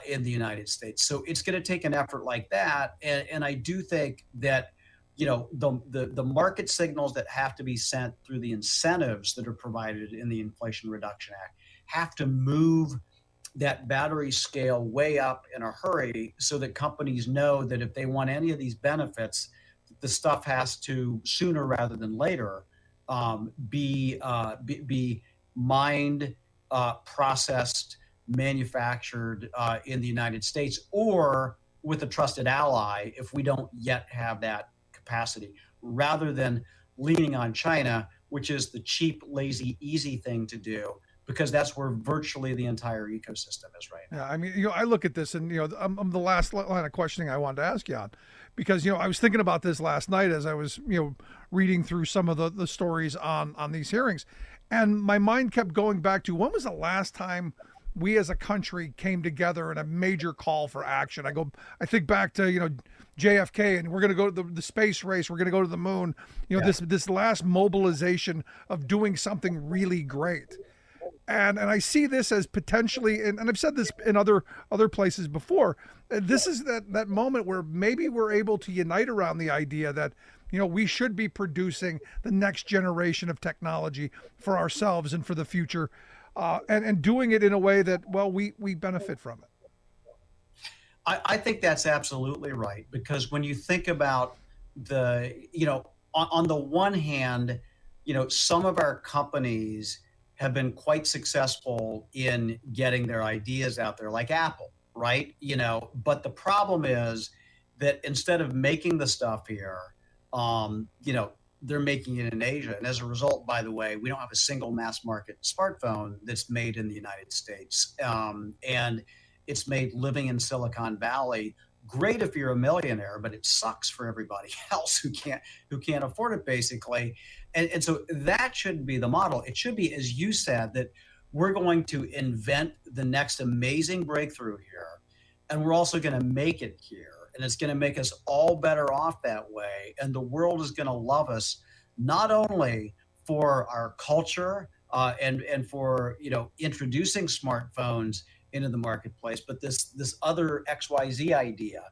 in the United States. So it's going to take an effort like that. And I do think that, the market signals that have to be sent through the incentives that are provided in the Inflation Reduction Act have to move that battery scale way up in a hurry, so that companies know that if they want any of these benefits, the stuff has to sooner rather than later be mined, processed, manufactured in the United States, or with a trusted ally if we don't yet have that capacity, rather than leaning on China, which is the cheap, lazy, easy thing to do, because that's where virtually the entire ecosystem is right now. Yeah, I mean, I look at this and, I'm the last line of questioning I wanted to ask you on, because, I was thinking about this last night as I was, reading through some of the stories on these hearings, and my mind kept going back to, when was the last time we as a country came together in a major call for action? I think back to, JFK, and we're going to go to the space race. We're going to go to the moon. This last mobilization of doing something really great. And I see this as potentially, and I've said this in other places before, this is that moment where maybe we're able to unite around the idea that, we should be producing the next generation of technology for ourselves and for the future, and doing it in a way that, well, we benefit from it. I think that's absolutely right, because when you think about on the one hand, some of our companies have been quite successful in getting their ideas out there, like Apple, right? But the problem is that instead of making the stuff here, they're making it in Asia. And as a result, by the way, we don't have a single mass market smartphone that's made in the United States. And it's made living in Silicon Valley great if you're a millionaire, but it sucks for everybody else who can't afford it, basically. And so that shouldn't be the model. It should be, as you said, that we're going to invent the next amazing breakthrough here, and we're also going to make it here. And it's going to make us all better off that way. And the world is going to love us, not only for our culture and for introducing smartphones into the marketplace, but this other XYZ idea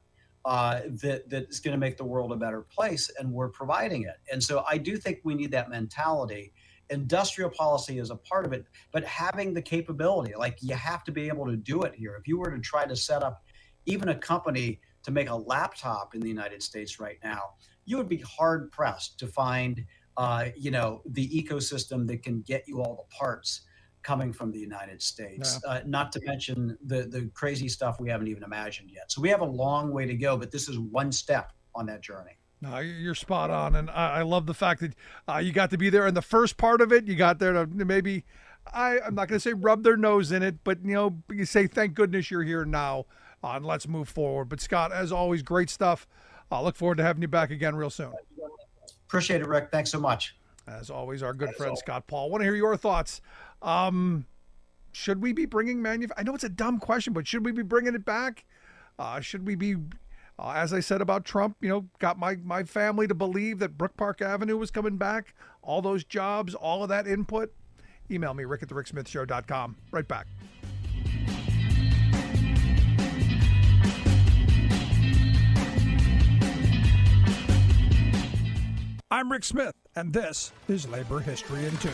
that is going to make the world a better place, and we're providing it. And so I do think we need that mentality. Industrial policy is a part of it, but having the capability, like you have to be able to do it here. If you were to try to set up even a company to make a laptop in the United States right now, you would be hard pressed to find, the ecosystem that can get you all the parts coming from the United States, not to mention the crazy stuff we haven't even imagined yet. So we have a long way to go, but this is one step on that journey. No, you're spot on. And I love the fact that you got to be there in the first part of it. You got there to maybe, I'm not going to say rub their nose in it, but, you say, thank goodness you're here now, and let's move forward. But Scott, as always, great stuff. I look forward to having you back again real soon. Appreciate it, Rick. Thanks so much. As always, our good friend Scott Paul. Want to hear your thoughts. Should we be bringing I know it's a dumb question, but should we be bringing it back? Should we be, as I said about Trump, got my family to believe that Brook Park Avenue was coming back, all those jobs, all of that input? Email me, rick@thericksmithshow.com. Right back. I'm Rick Smith, and this is Labor History in 2.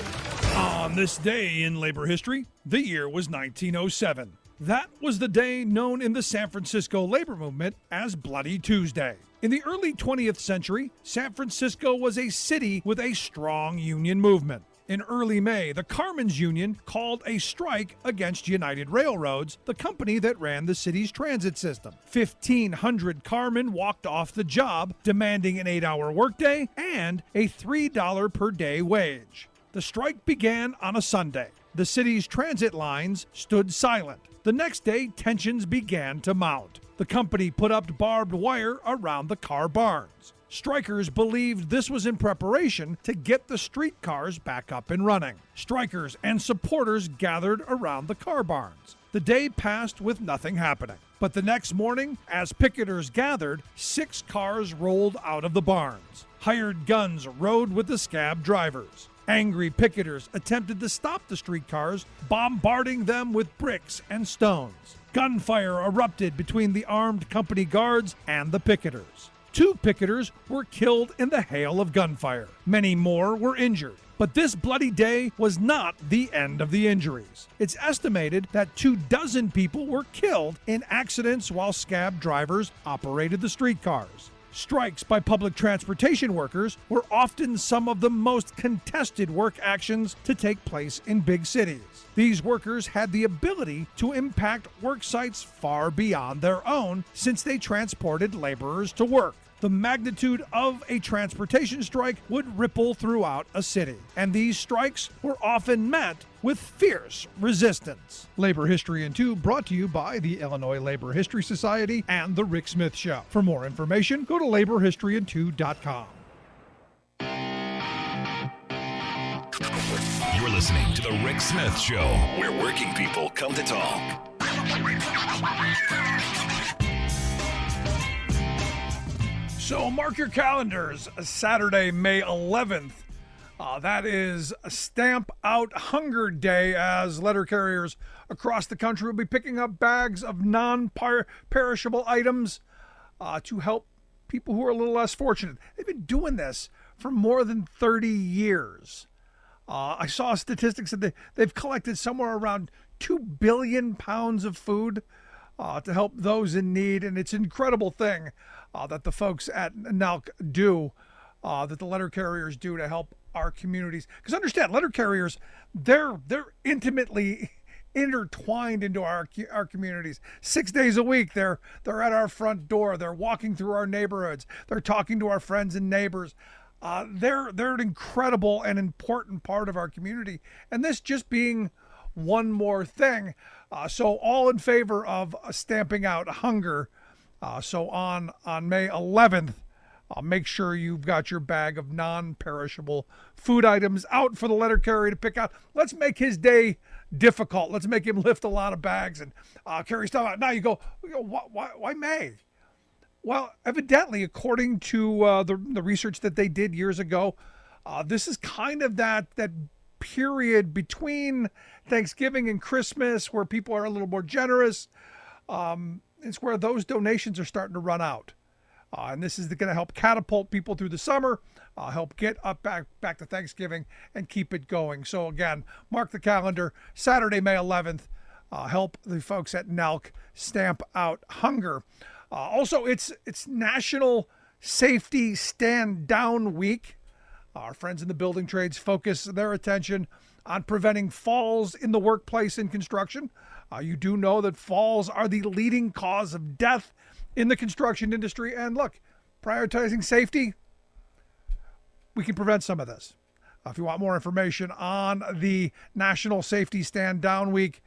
On this day in labor history, the year was 1907. That was the day known in the San Francisco labor movement as Bloody Tuesday. In the early 20th century, San Francisco was a city with a strong union movement. In early May, the Carmen's Union called a strike against United Railroads, the company that ran the city's transit system. 1,500 Carmen walked off the job, demanding an 8-hour workday and a $3 per day wage. The strike began on a Sunday. The city's transit lines stood silent. The next day, tensions began to mount. The company put up barbed wire around the car barns. Strikers believed this was in preparation to get the streetcars back up and running. Strikers and supporters gathered around the car barns. The day passed with nothing happening. But the next morning, as picketers gathered, 6 cars rolled out of the barns. Hired guns rode with the scab drivers. Angry picketers attempted to stop the streetcars, bombarding them with bricks and stones. Gunfire erupted between the armed company guards and the picketers. 2 picketers were killed in the hail of gunfire. Many more were injured. But this bloody day was not the end of the injuries. It's estimated that 24 people were killed in accidents while scab drivers operated the streetcars. Strikes by public transportation workers were often some of the most contested work actions to take place in big cities. These workers had the ability to impact work sites far beyond their own since they transported laborers to work. The magnitude of a transportation strike would ripple throughout a city, and these strikes were often met with fierce resistance. Labor History in 2 brought to you by the Illinois Labor History Society and The Rick Smith Show. For more information, go to laborhistoryin2.com. You're listening to The Rick Smith Show, where working people come to talk. So mark your calendars, Saturday, May 11th. That is Stamp Out Hunger Day, as letter carriers across the country will be picking up bags of non-perishable items to help people who are a little less fortunate. They've been doing this for more than 30 years. I saw statistics that they've collected somewhere around 2 billion pounds of food to help those in need, and it's an incredible thing that the folks at NALC do, that the letter carriers do to help our communities. Because understand, letter carriers, they're intimately intertwined into our communities. 6 days a week, they're at our front door. They're walking through our neighborhoods. They're talking to our friends and neighbors. They're an incredible and important part of our community. And this just being one more thing. So all in favor of stamping out hunger. So on May 11th, make sure you've got your bag of non-perishable food items out for the letter carrier to pick out. Let's make his day difficult. Let's make him lift a lot of bags and carry stuff out. Now you go, why May? Well, evidently, according to the research that they did years ago, this is kind of that period between Thanksgiving and Christmas where people are a little more generous. It's where those donations are starting to run out. And this is going to help catapult people through the summer, help get up back to Thanksgiving and keep it going. So again, mark the calendar, Saturday, May 11th, help the folks at NALC stamp out hunger. Also, it's National Safety Stand Down Week. Our friends in the building trades focus their attention on preventing falls in the workplace in construction. You do know that falls are the leading cause of death in the construction industry. And look, prioritizing safety, we can prevent some of this. If you want more information on the National Safety Stand Down Week,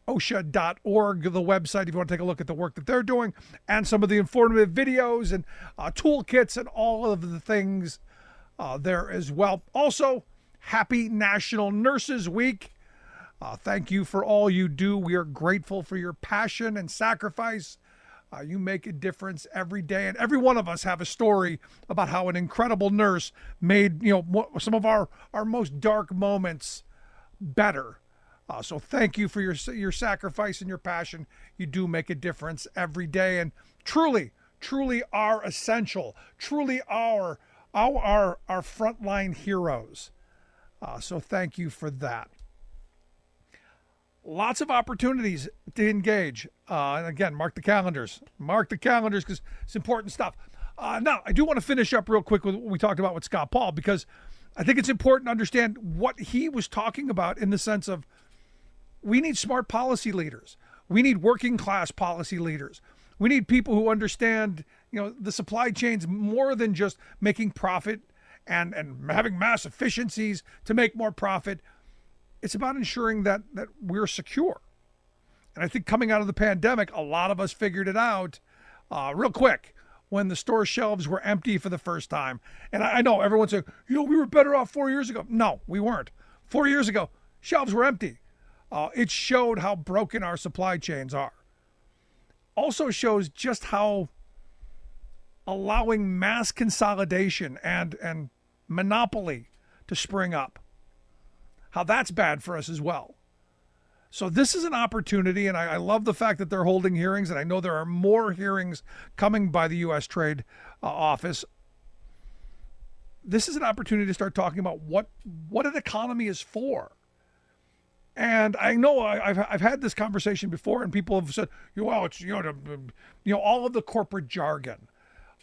OSHA.org, the website, if you want to take a look at the work that they're doing and some of the informative videos and toolkits and all of the things there as well. Also, happy National Nurses Week. Thank you for all you do. We are grateful for your passion and sacrifice. You make a difference every day, and every one of us have a story about how an incredible nurse made, some of our most dark moments better. So thank you for your sacrifice and your passion. You do make a difference every day, and truly are essential. Truly are our frontline heroes. So thank you for that. Lots of opportunities to engage. And again, mark the calendars. Mark the calendars because it's important stuff. Now, I do want to finish up real quick with what we talked about with Scott Paul, because I think it's important to understand what he was talking about in the sense of we need smart policy leaders. We need working class policy leaders. We need people who understand, the supply chains more than just making profit and having mass efficiencies to make more profit. It's about ensuring that we're secure. And I think coming out of the pandemic, a lot of us figured it out real quick when the store shelves were empty for the first time. And I know everyone's saying, we were better off 4 years ago. No, we weren't. 4 years ago, shelves were empty. It showed how broken our supply chains are. Also shows just how allowing mass consolidation and monopoly to spring up, how that's bad for us as well. So this is an opportunity, and I love the fact that they're holding hearings, and I know there are more hearings coming by the U.S. Trade Office. This is an opportunity to start talking about what an economy is for. And I know I've had this conversation before, and people have said, it's all of the corporate jargon,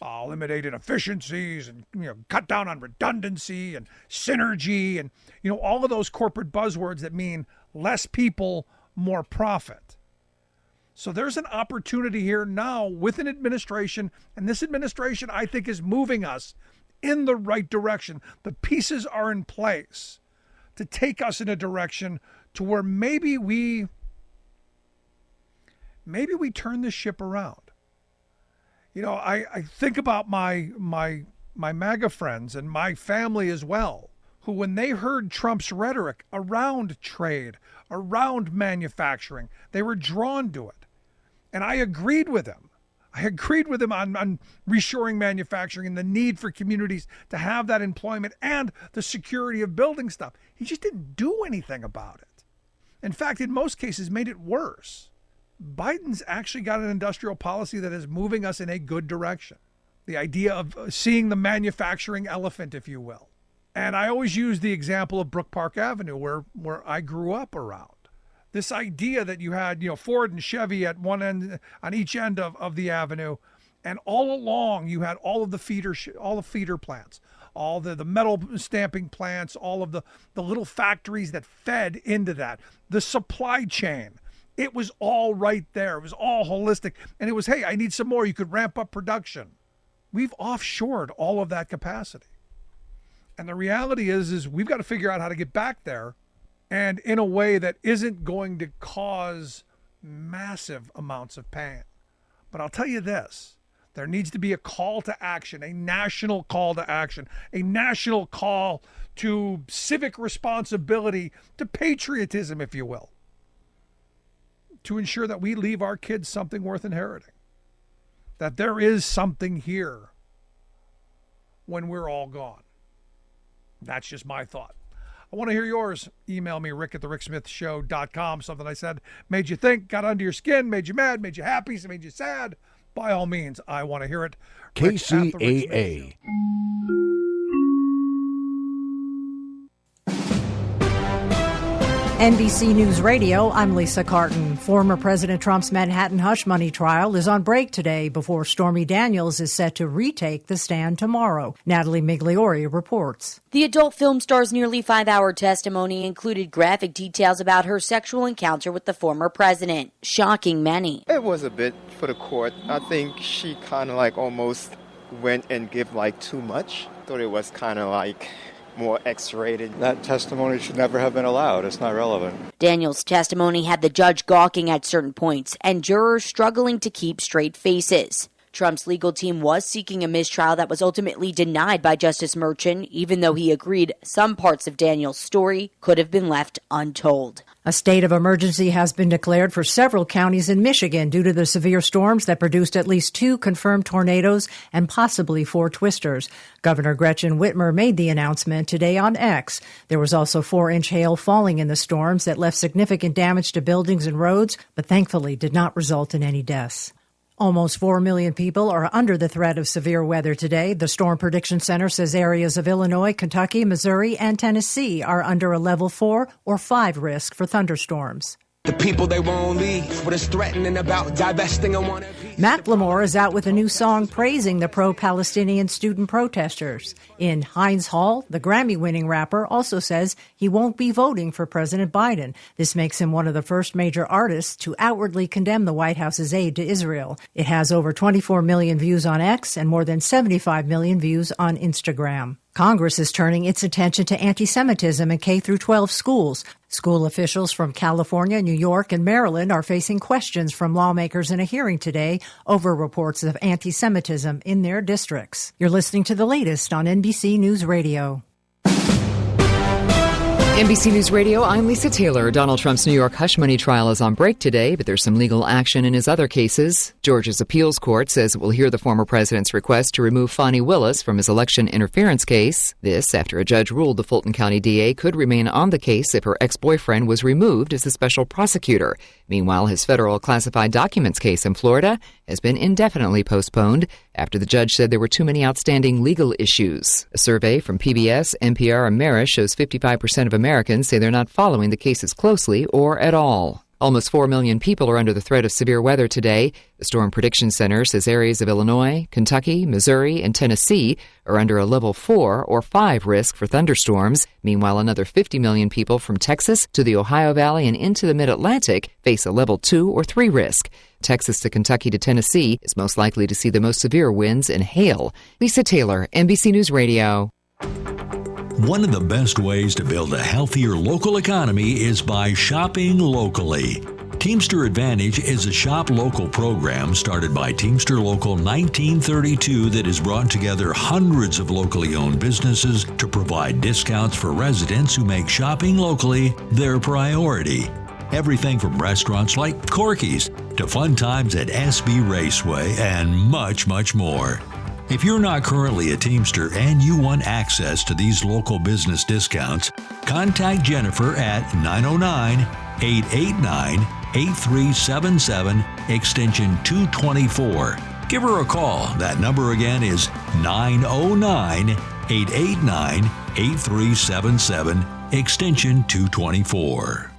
eliminate inefficiencies and cut down on redundancy and synergy and all of those corporate buzzwords that mean less people, more profit. So there's an opportunity here now with an administration, and this administration I think is moving us in the right direction. The pieces are in place to take us in a direction to where maybe we turn this ship around. I think about my MAGA friends and my family as well, who when they heard Trump's rhetoric around trade, around manufacturing, they were drawn to it. And I agreed with him. I agreed with him on reshoring manufacturing and the need for communities to have that employment and the security of building stuff. He just didn't do anything about it. In fact, in most cases, made it worse. Biden's actually got an industrial policy that is moving us in a good direction. The idea of seeing the manufacturing elephant, if you will. And I always use the example of Brook Park Avenue, where I grew up around. This idea that you had, Ford and Chevy at one end, on each end of the avenue, and all along you had all of the feeder plants, all the metal stamping plants, all of the little factories that fed into that, the supply chain. It was all right there. It was all holistic. And it was, hey, I need some more. You could ramp up production. We've offshored all of that capacity. And the reality is we've got to figure out how to get back there, and in a way that isn't going to cause massive amounts of pain. But I'll tell you this, there needs to be a call to action, a national call to action, a national call to civic responsibility, to patriotism, if you will, to ensure that we leave our kids something worth inheriting, that there is something here when we're all gone. That's just my thought. I want to hear yours. Email me, rick@thericksmithshow.com. Something I said made you think, got under your skin, made you mad, made you happy, made you sad. By all means, I want to hear it. KCAA. NBC News Radio, I'm Lisa Carton. Former President Trump's Manhattan hush money trial is on break today before Stormy Daniels is set to retake the stand tomorrow. Natalie Migliori reports. The adult film star's nearly 5-hour testimony included graphic details about her sexual encounter with the former president, shocking many. It was a bit for the court. I think she kind of almost went and gave too much. Thought it was kind of more X-rated. That testimony should never have been allowed. It's not relevant. Daniels' testimony had the judge gawking at certain points and jurors struggling to keep straight faces. Trump's legal team was seeking a mistrial that was ultimately denied by Justice Merchan, even though he agreed some parts of Daniels' story could have been left untold. A state of emergency has been declared for several counties in Michigan due to the severe storms that produced at least 2 confirmed tornadoes and possibly 4 twisters. Governor Gretchen Whitmer made the announcement today on X. There was also 4-inch hail falling in the storms that left significant damage to buildings and roads, but thankfully did not result in any deaths. Almost 4 million people are under the threat of severe weather today. The Storm Prediction Center says areas of Illinois, Kentucky, Missouri, and Tennessee are under a level 4 or 5 risk for thunderstorms. The people they won't leave, what is threatening about divesting of one of peace. Macklemore is out with a new song praising the pro-Palestinian student protesters. In Heinz Hall, the Grammy-winning rapper also says he won't be voting for President Biden. This makes him one of the first major artists to outwardly condemn the White House's aid to Israel. It has over 24 million views on X and more than 75 million views on Instagram. Congress is turning its attention to anti-Semitism in K-12 schools. School officials from California, New York, and Maryland are facing questions from lawmakers in a hearing today over reports of anti-Semitism in their districts. You're listening to the latest on NBC News Radio. NBC News Radio, I'm Lisa Taylor. Donald Trump's New York hush money trial is on break today, but there's some legal action in his other cases. Georgia's appeals court says it will hear the former president's request to remove Fani Willis from his election interference case. This after a judge ruled the Fulton County DA could remain on the case if her ex-boyfriend was removed as a special prosecutor. Meanwhile, his federal classified documents case in Florida has been indefinitely postponed after the judge said there were too many outstanding legal issues. A survey from PBS, NPR, and Marist shows 55% of Americans say they're not following the cases closely or at all. Almost 4 million people are under the threat of severe weather today. The Storm Prediction Center says areas of Illinois, Kentucky, Missouri, and Tennessee are under a level 4 or 5 risk for thunderstorms. Meanwhile, another 50 million people from Texas to the Ohio Valley and into the Mid-Atlantic face a level 2 or 3 risk. Texas to Kentucky to Tennessee is most likely to see the most severe winds and hail. Lisa Taylor, NBC News Radio. One of the best ways to build a healthier local economy is by shopping locally. Teamster Advantage is a shop local program started by Teamster Local 1932 that has brought together hundreds of locally owned businesses to provide discounts for residents who make shopping locally their priority. Everything from restaurants like Corky's to fun times at SB Raceway and much, much more. If you're not currently a Teamster and you want access to these local business discounts, contact Jennifer at 909-889-8377, extension 224. Give her a call. That number again is 909-889-8377, extension 224.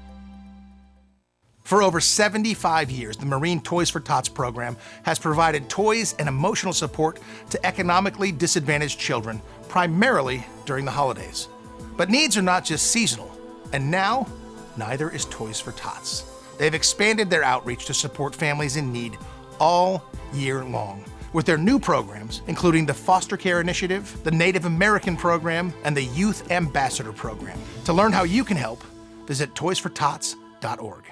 For over 75 years, the Marine Toys for Tots program has provided toys and emotional support to economically disadvantaged children, primarily during the holidays. But needs are not just seasonal, and now, neither is Toys for Tots. They've expanded their outreach to support families in need all year long with their new programs, including the Foster Care Initiative, the Native American Program, and the Youth Ambassador Program. To learn how you can help, visit toysfortots.org.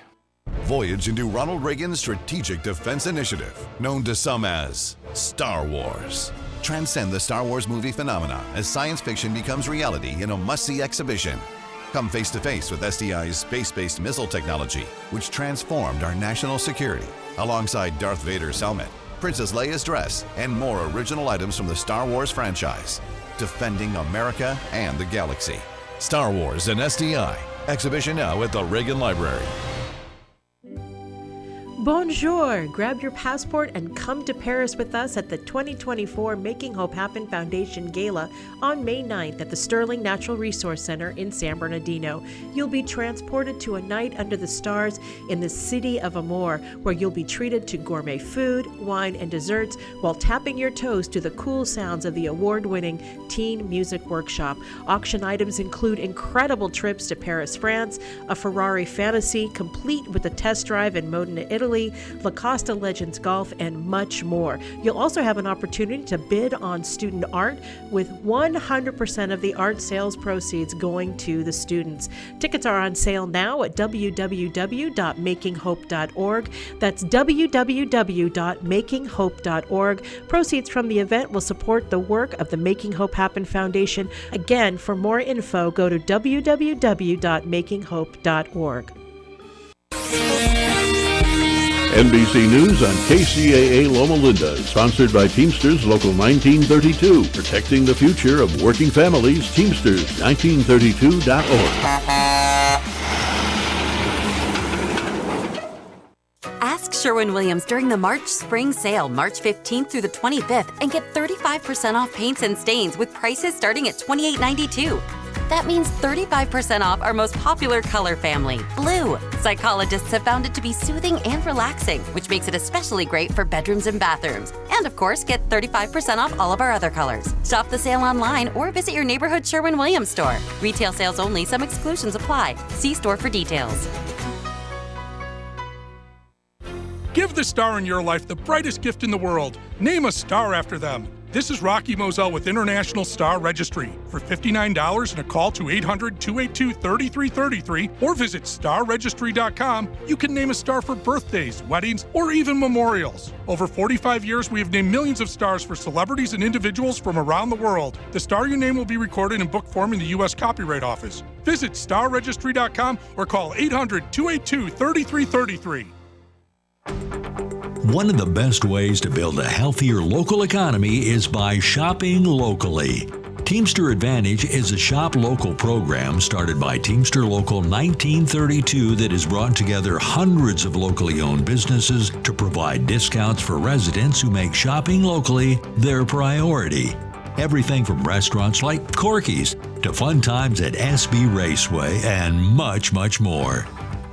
Voyage into Ronald Reagan's Strategic Defense Initiative, known to some as Star Wars. Transcend the Star Wars movie phenomenon as science fiction becomes reality in a must-see exhibition. Come face-to-face with SDI's space-based missile technology, which transformed our national security, alongside Darth Vader's helmet, Princess Leia's dress, and more original items from the Star Wars franchise, defending America and the galaxy. Star Wars and SDI. Exhibition now at the Reagan Library. Bonjour! Grab your passport and come to Paris with us at the 2024 Making Hope Happen Foundation Gala on May 9th at the Sterling Natural Resource Center in San Bernardino. You'll be transported to a night under the stars in the city of Amor, where you'll be treated to gourmet food, wine, and desserts while tapping your toes to the cool sounds of the award-winning Teen Music Workshop. Auction items include incredible trips to Paris, France, a Ferrari Fantasy, complete with a test drive in Modena, Italy, La Costa Legends Golf, and much more. You'll also have an opportunity to bid on student art, with 100% of the art sales proceeds going to the students. Tickets are on sale now at www.makinghope.org. That's www.makinghope.org. Proceeds from the event will support the work of the Making Hope Happen Foundation. Again, for more info, go to www.makinghope.org. NBC News on KCAA Loma Linda, sponsored by Teamsters Local 1932, protecting the future of working families. Teamsters1932.org. Ask Sherwin-Williams during the March Spring Sale, March 15th through the 25th, and get 35% off paints and stains with prices starting at $28.92. That means 35% off our most popular color family, blue. Psychologists have found it to be soothing and relaxing, which makes it especially great for bedrooms and bathrooms. And of course, get 35% off all of our other colors. Shop the sale online or visit your neighborhood Sherwin-Williams store. Retail sales only, some exclusions apply. See store for details. Give the star in your life the brightest gift in the world. Name a star after them. This is Rocky Moselle with International Star Registry. For $59 and a call to 800-282-3333 or visit starregistry.com, you can name a star for birthdays, weddings, or even memorials. Over 45 years, we have named millions of stars for celebrities and individuals from around the world. The star you name will be recorded in book form in the U.S. Copyright Office. Visit starregistry.com or call 800-282-3333. One of the best ways to build a healthier local economy is by shopping locally. Teamster Advantage is a shop local program started by Teamster Local 1932 that has brought together hundreds of locally owned businesses to provide discounts for residents who make shopping locally their priority. Everything from restaurants like Corky's to fun times at SB Raceway and much, much more.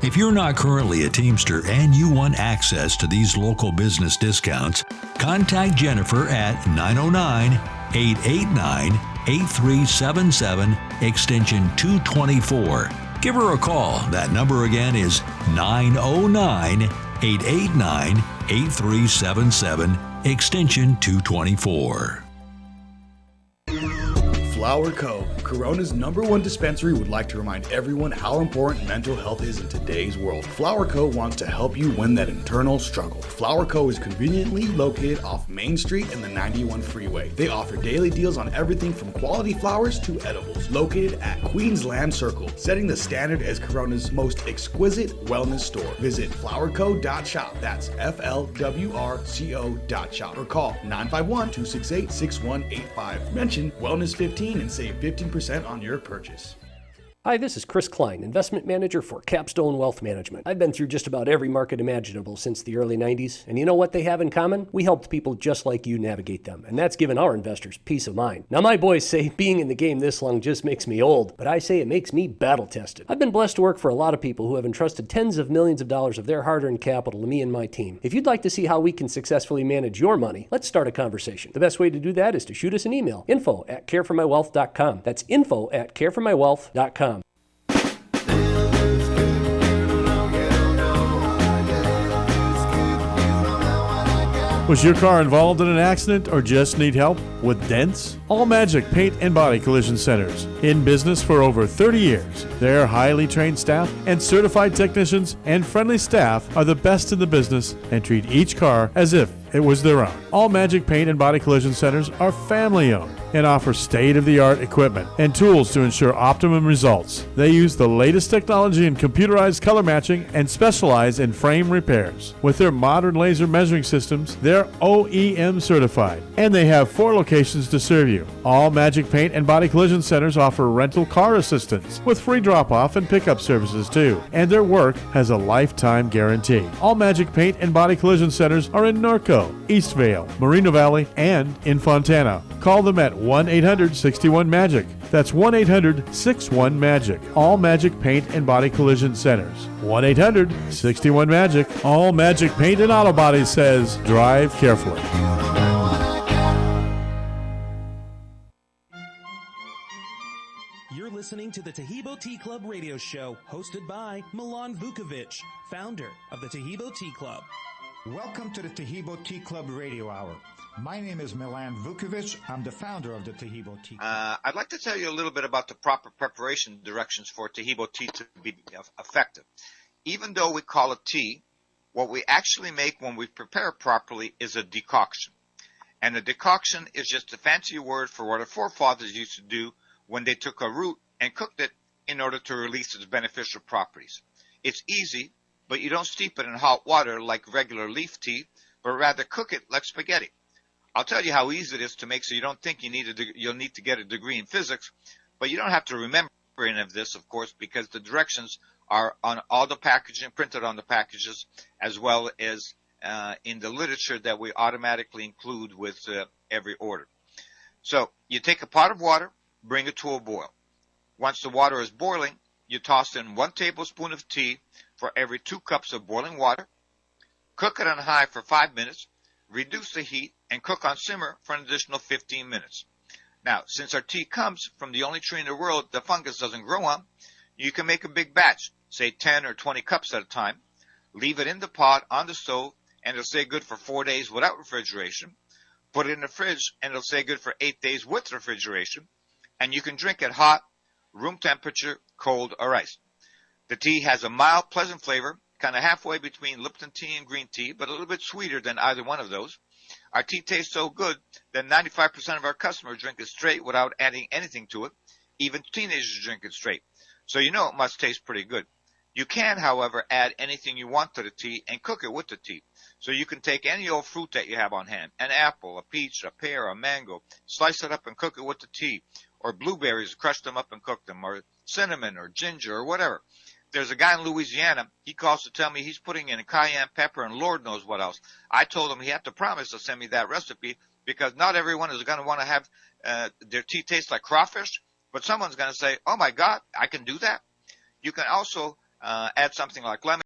If you're not currently a Teamster and you want access to these local business discounts, contact Jennifer at 909-889-8377, extension 224. Give her a call. That number again is 909-889-8377, extension 224. Flower Co., Corona's #1 dispensary, would like to remind everyone how important mental health is in today's world. Flower Co. wants to help you win that internal struggle. Flower Co. is conveniently located off Main Street and the 91 freeway. They offer daily deals on everything from quality flowers to edibles. Located at Queensland Circle, setting the standard as Corona's most exquisite wellness store. Visit flowerco.shop. That's FLWRCO.shop. Or call 951-268-6185. Mention Wellness 15 and save 15% on your purchase. Hi, this is Chris Klein, Investment Manager for Capstone Wealth Management. I've been through just about every market imaginable since the early 90s, and you know what they have in common? We helped people just like you navigate them, and that's given our investors peace of mind. Now, my boys say being in the game this long just makes me old, but I say it makes me battle-tested. I've been blessed to work for a lot of people who have entrusted tens of millions of dollars of their hard-earned capital to me and my team. If you'd like to see how we can successfully manage your money, let's start a conversation. The best way to do that is to shoot us an email, info@careformywealth.com. That's info@careformywealth.com. Was your car involved in an accident or just need help with dents? All Magic Paint and Body Collision Centers. In business for over 30 years. Their highly trained staff and certified technicians and friendly staff are the best in the business and treat each car as if it was their own. All Magic Paint and Body Collision Centers are family owned. and offer state-of-the-art equipment and tools to ensure optimum results. They use the latest technology in computerized color matching and specialize in frame repairs. With their modern laser measuring systems, they're OEM certified, and they have 4 locations to serve you. All Magic Paint and Body Collision Centers offer rental car assistance with free drop-off and pickup services too, and their work has a lifetime guarantee. All Magic Paint and Body Collision Centers are in Norco, Eastvale, Moreno Valley, and in Fontana. Call them at 1-800-61-MAGIC. That's 1-800-61-MAGIC. All Magic Paint and Body Collision Centers. 1-800-61-MAGIC. All Magic Paint and Auto Body says, drive carefully. You're listening to the Taheebo Tea Club radio show, hosted by Milan Vukovic, founder of the Taheebo Tea Club. Welcome to the Taheebo Tea Club radio hour. My name is Milan Vukovic. I'm the founder of the Taheebo Tea Club. I'd like to tell you a little bit about the proper preparation directions for Taheebo tea to be effective. Even though we call it tea, what we actually make when we prepare it properly is a decoction. And a decoction is just a fancy word for what our forefathers used to do when they took a root and cooked it in order to release its beneficial properties. It's easy, but you don't steep it in hot water like regular leaf tea, but rather cook it like spaghetti. I'll tell you how easy it is to make so you don't think you'll need to get a degree in physics, but you don't have to remember any of this, of course, because the directions are on all the packaging, printed on the packages, as well as in the literature that we automatically include with every order. So you take a pot of water, bring it to a boil. Once the water is boiling, you toss in 1 tablespoon of tea for every 2 cups of boiling water. Cook it on high for 5 minutes. Reduce the heat and cook on simmer for an additional 15 minutes. Now, since our tea comes from the only tree in the world the fungus doesn't grow on, you can make a big batch, say 10 or 20 cups at a time. Leave it in the pot on the stove, and it'll stay good for 4 days without refrigeration. Put it in the fridge, and it'll stay good for 8 days with refrigeration. And you can drink it hot, room temperature, cold, or iced. The tea has a mild, pleasant flavor, kind of halfway between Lipton tea and green tea, but a little bit sweeter than either one of those. Our tea tastes so good that 95% of our customers drink it straight without adding anything to it. Even teenagers drink it straight. So you know it must taste pretty good. You can, however, add anything you want to the tea and cook it with the tea. So you can take any old fruit that you have on hand, an apple, a peach, a pear, a mango, slice it up and cook it with the tea, or blueberries, crush them up and cook them, or cinnamon or ginger or whatever. There's a guy in Louisiana, he calls to tell me he's putting in cayenne pepper and Lord knows what else. I told him he had to promise to send me that recipe because not everyone is going to want to have their tea taste like crawfish, but someone's going to say, oh my God, I can do that. You can also add something like lemon